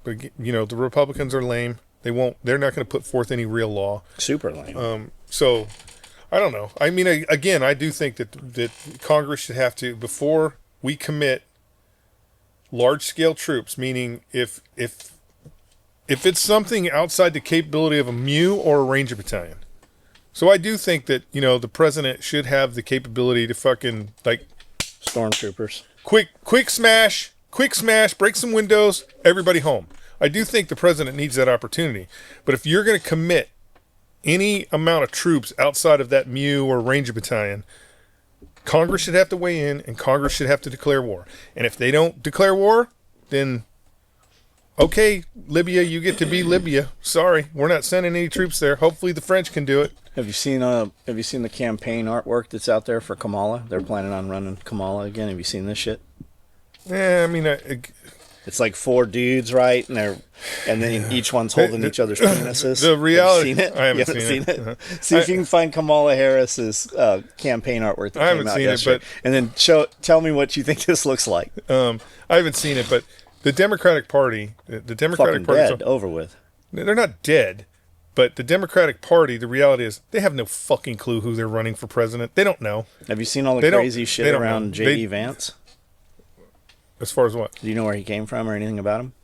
the Republicans are lame. They're not going to put forth any real law. Super lame. So, I don't know. I mean, again, I do think that Congress should have to, before we commit large-scale troops, meaning if it's something outside the capability of a MEU or a Ranger battalion. So I do think that, the president should have the capability to fucking, like... Stormtroopers. Quick smash, break some windows, everybody home. I do think the president needs that opportunity. But if you're going to commit any amount of troops outside of that MEU or Ranger battalion, Congress should have to weigh in, and Congress should have to declare war. And if they don't declare war, then... Okay, Libya, you get to be Libya. Sorry, we're not sending any troops there. Hopefully the French can do it. Have you seen the campaign artwork that's out there for Kamala? They're planning on running Kamala again. Have you seen this shit? Yeah, I mean, it's like 4 dudes, right? And then each one's holding each other's penises. The reality, have you seen it? I haven't seen it. Uh-huh. See if you can find Kamala Harris's campaign artwork that I came haven't out seen yesterday. it, and then tell me what you think this looks like. I haven't seen it, but the Democratic Party, Fucking dead, over with. They're not dead, but the Democratic Party, the reality is they have no fucking clue who they're running for president. They don't know. Have you seen all the crazy shit around J.D. Vance? As far as what? Do you know where he came from or anything about him?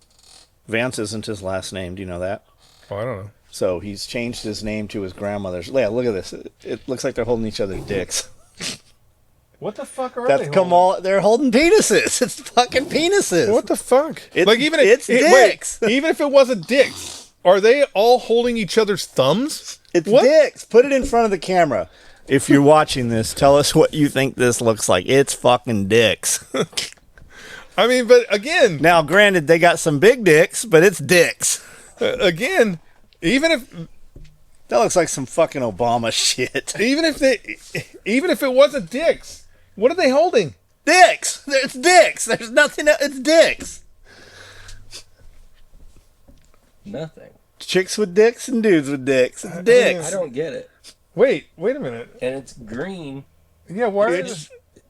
Vance isn't his last name. Do you know that? Oh, I don't know. So he's changed his name to his grandmother's. Yeah, look at this. It looks like they're holding each other's dicks. What the fuck are That's they Kamala. They're holding penises. It's fucking penises. What the fuck? It's dicks. Wait, even if it wasn't dicks, are they all holding each other's thumbs? It's dicks. Put it in front of the camera. If you're watching this, tell us what you think this looks like. It's fucking dicks. I mean, but again... Now, granted, they got some big dicks, but it's dicks. Again, even if... That looks like some fucking Obama shit. Even if it wasn't dicks, what are they holding? Dicks. It's dicks. There's nothing else. It's dicks. Nothing. Chicks with dicks and dudes with dicks. It's dicks. I don't get it. Wait a minute. And it's green. Yeah, why is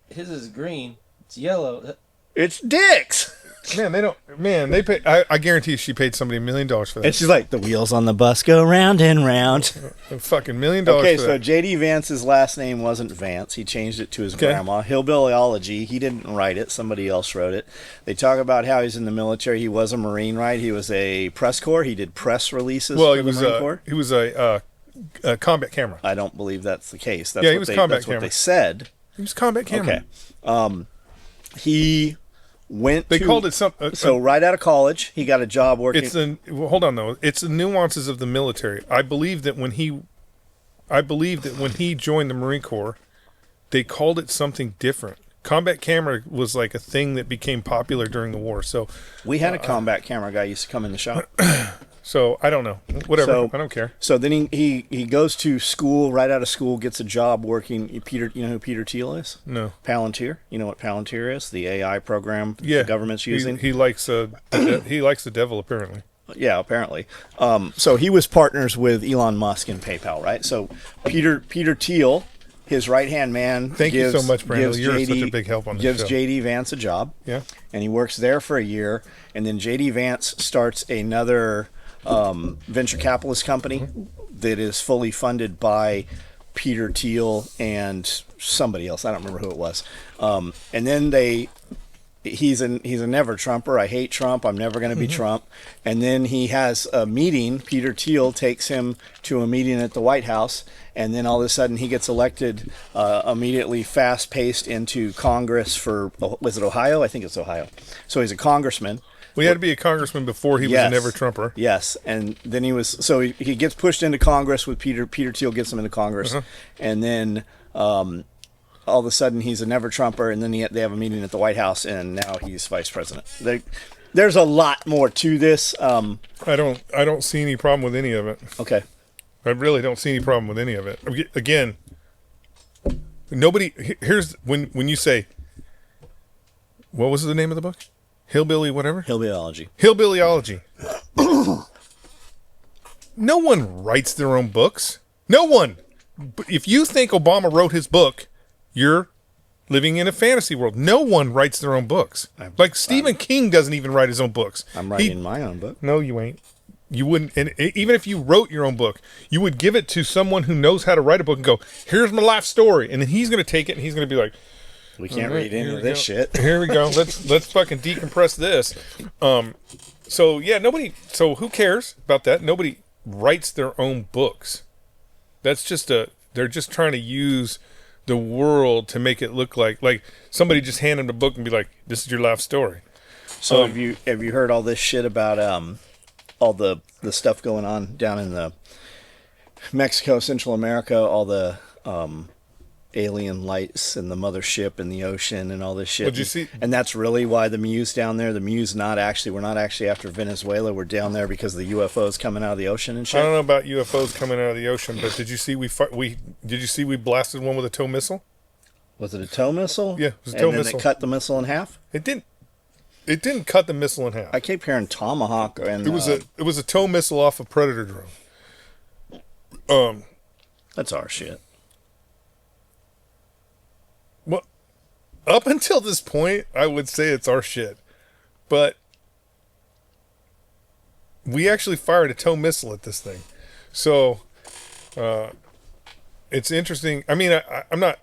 his is green. It's yellow. It's dicks. Man, they don't. Man, they pay. I guarantee you she paid somebody $1 million for that. And she's like, the wheels on the bus go round and round. A fucking $1 million. Okay, for so that. J.D. Vance's last name wasn't Vance. He changed it to his grandma. Hillbillyology. He didn't write it. Somebody else wrote it. They talk about how he's in the military. He was a Marine, right? He was a press corps. He did press releases for the Marine Corps. He was a combat camera. I don't believe that's the case. That's Yeah, he was combat That's what camera. they said. He was combat camera. Okay. He went They to... called it something. So right out of college, he got a job working... Hold on though. It's the nuances of the military. I believe that when he joined the Marine Corps, they called it something different. Combat camera was like a thing that became popular during the war. So we had a combat camera guy used to come in the shop. So I don't know. Whatever. So, I don't care. So then he goes to school, right out of school, gets a job working. You know who Peter Thiel is? No. Palantir. You know what Palantir is? The AI program Yeah. the government's using. He likes he likes the devil apparently. Yeah, apparently. So he was partners with Elon Musk and PayPal, right? So Peter Thiel, his right-hand man, Thank you so much, Brandon. You're such a big help on this gives show. J.D. Vance a job. Yeah. And he works there for a year, and then J.D. Vance starts another venture capitalist company that is fully funded by Peter Thiel and somebody else. I don't remember who it was. And then he's a never Trumper. I hate Trump. I'm never going to be Trump. And then he has a meeting. Peter Thiel takes him to a meeting at the White House, and then all of a sudden he gets elected immediately, fast-paced into Congress for, was it Ohio? I think it's Ohio. So he's a congressman. We had to be a congressman before he was a never Trumper. Yes, and then he gets pushed into Congress with Peter Thiel gets him into Congress, and then all of a sudden he's a never Trumper, and then they have a meeting at the White House, and now he's vice president. There's a lot more to this. I don't see any problem with any of it. Okay. I really don't see any problem with any of it. Again, nobody. Here's when you say, what was the name of the book? Hillbilly whatever? Hillbillyology. Hillbillyology. No one writes their own books. No one. If you think Obama wrote his book, you're living in a fantasy world. No one writes their own books. Like Stephen King doesn't even write his own books. I'm writing my own book. No, you ain't. You wouldn't. And even if you wrote your own book, you would give it to someone who knows how to write a book and go, "Here's my life story," and then he's going to take it and he's going to be like, "We can't read any of this shit." Here we go. Let's fucking decompress this. So yeah, nobody. So who cares about that? Nobody writes their own books. That's just they're just trying to use the world to make it look like somebody just hand them the book and be like, "This is your life story." So have you heard all this shit about all the stuff going on down in the Mexico, Central America, all the alien lights and the mothership in the ocean and all this shit? Did you see? And that's really why the Muse down there. The Muse we're not actually after Venezuela. We're down there because of the UFOs coming out of the ocean and shit. I don't know about UFOs coming out of the ocean, but did you see we blasted one with a tow missile? Was it a tow missile? Yeah, it was a tow missile. And then it cut the missile in half? It didn't cut the missile in half. I keep hearing Tomahawk and it was a tow missile off a Predator drone. That's our shit. Well, up until this point, I would say it's our shit. But we actually fired a tow missile at this thing. So it's interesting. I mean, I'm not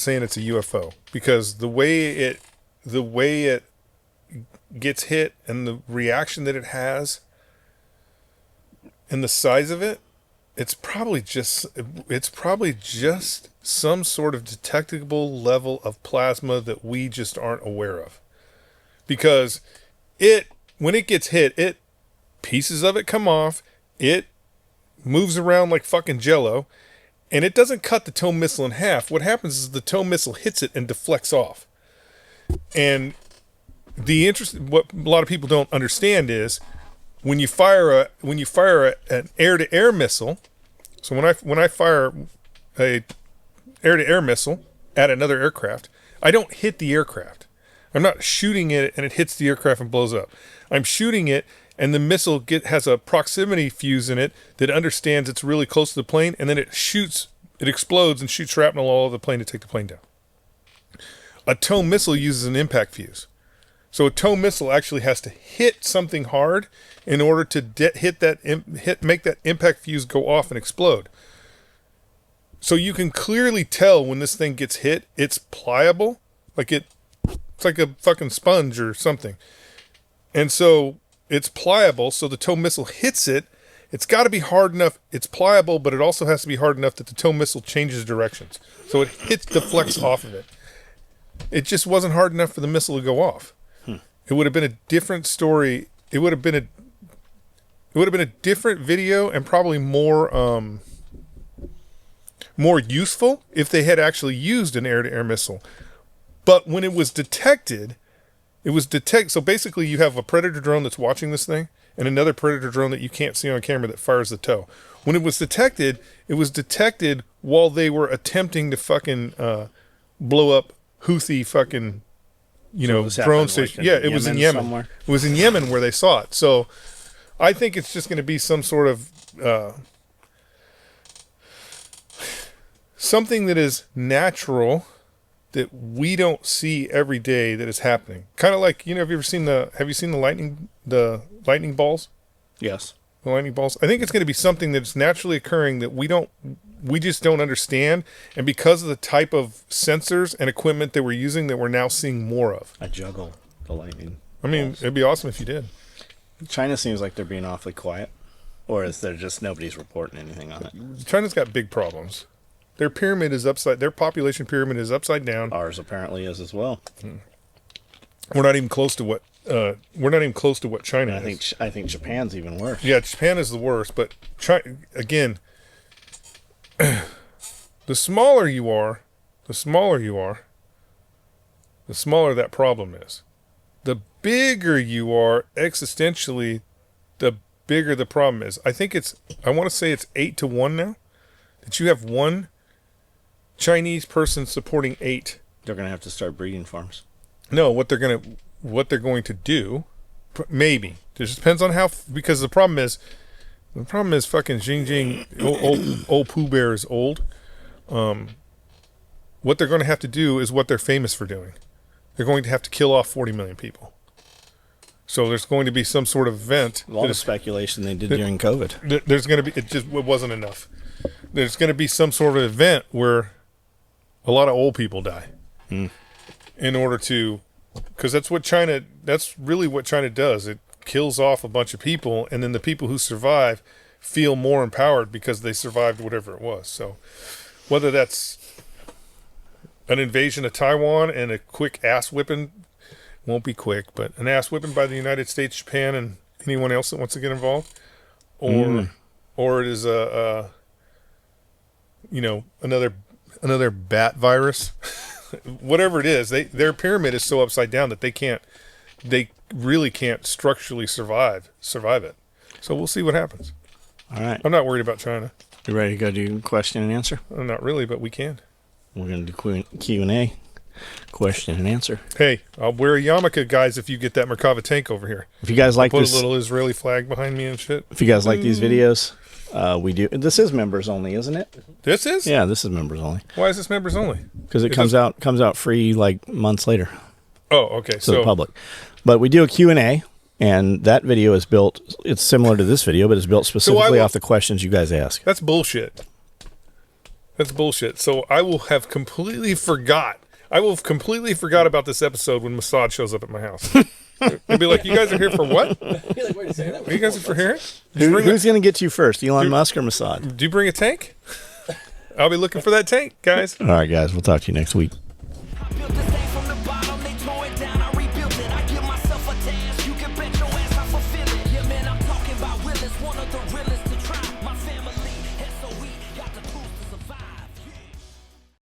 saying it's a UFO because the way it gets hit and the reaction that it has and the size of it, it's probably just some sort of detectable level of plasma that we just aren't aware of. Because when it gets hit, pieces of it come off, it moves around like fucking jello, and it doesn't cut the tow missile in half. What happens is the tow missile hits it and deflects off. And what a lot of people don't understand is when you fire an air-to-air missile. So when I fire a air-to-air missile at another aircraft, I don't hit the aircraft. I'm not shooting it and it hits the aircraft and blows up. I'm shooting it and the missile has a proximity fuse in it that understands it's really close to the plane, and then it explodes and shoots shrapnel all over the plane to take the plane down. A tow missile uses an impact fuse. So a tow missile actually has to hit something hard in order to make that impact fuse go off and explode. So you can clearly tell when this thing gets hit, it's pliable, it's like a fucking sponge or something. And so it's pliable, so the tow missile hits it. It's got to be hard enough. It's pliable, but it also has to be hard enough that the tow missile changes directions. So it deflects off of it. It just wasn't hard enough for the missile to go off. It would have been a different story. It would have been a different video and probably more useful if they had actually used an air-to-air missile. But when it was detected. So basically you have a Predator drone that's watching this thing and another Predator drone that you can't see on camera that fires the tow. When it was detected while they were attempting to fucking blow up Houthi fucking drone station. Yeah, it was in Yemen. Somewhere. It was in Yemen where they saw it. So I think it's just going to be some sort of something that is natural that we don't see every day that is happening. Kind of like, have you seen the lightning balls? Yes. The lightning bolts. I think it's going to be something that's naturally occurring that we just don't understand, and because of the type of sensors and equipment that we're using, that we're now seeing more of. I juggle the lightning. I mean, it'd be awesome if you did. China seems like they're being awfully quiet, or is there just nobody's reporting anything on it? China's got big problems. Their pyramid is their population pyramid is upside down. Ours apparently is as well. We're not even close to what China is. I think Japan's even worse. Yeah, Japan is the worst, but China, again, the smaller you are, the smaller that problem is. The bigger you are existentially, the bigger the problem is. I want to say it's 8-1 now. That you have one Chinese person supporting 8. They're going to have to start breeding farms. No, what they're going to do, maybe. It just depends on how, because the problem is fucking Xi Jinping, old Pooh Bear is old. what they're going to have to do is what they're famous for doing. They're going to have to kill off 40 million people. So there's going to be some sort of event. A lot of speculation they did during COVID. There's going to be, it wasn't enough. There's going to be some sort of event where a lot of old people die in order to, because that's really what China does. It kills off a bunch of people, and then the people who survive feel more empowered because they survived whatever it was. So whether that's an invasion of Taiwan and a quick ass whipping, won't be quick, but an ass whipping by the United States, Japan, and anyone else that wants to get involved, or it is another bat virus, whatever it is. Their pyramid is so upside down that they really can't structurally survive it. So we'll see what happens. All right. I'm not worried about China. You ready to go do question and answer? Not really, but we can. We're going to do Q&A, question and answer. Hey, I'll wear a yarmulke, guys, if you get that Merkava tank over here. If you guys like I'll put this, a little Israeli flag behind me and shit. if you guys like these videos, we do. This is members only, isn't it? This is? Yeah, this is members only. Why is this members only? Because it comes out free like months later Oh, okay. to the public. But we do a Q&A, and that video is built. It's similar to this video, but it's built specifically off the questions you guys ask. That's bullshit. That's bullshit. So I will have completely forgot about this episode when Mossad shows up at my house. They'll be like, "You guys are here for what? You're like, wait a second. Are you guys are for here? Who's going to get you first, Elon Musk or Mossad? Do you bring a tank? I'll be looking for that tank, guys." All right, guys. We'll talk to you next week. Built this thing from the bottom, they tore it down.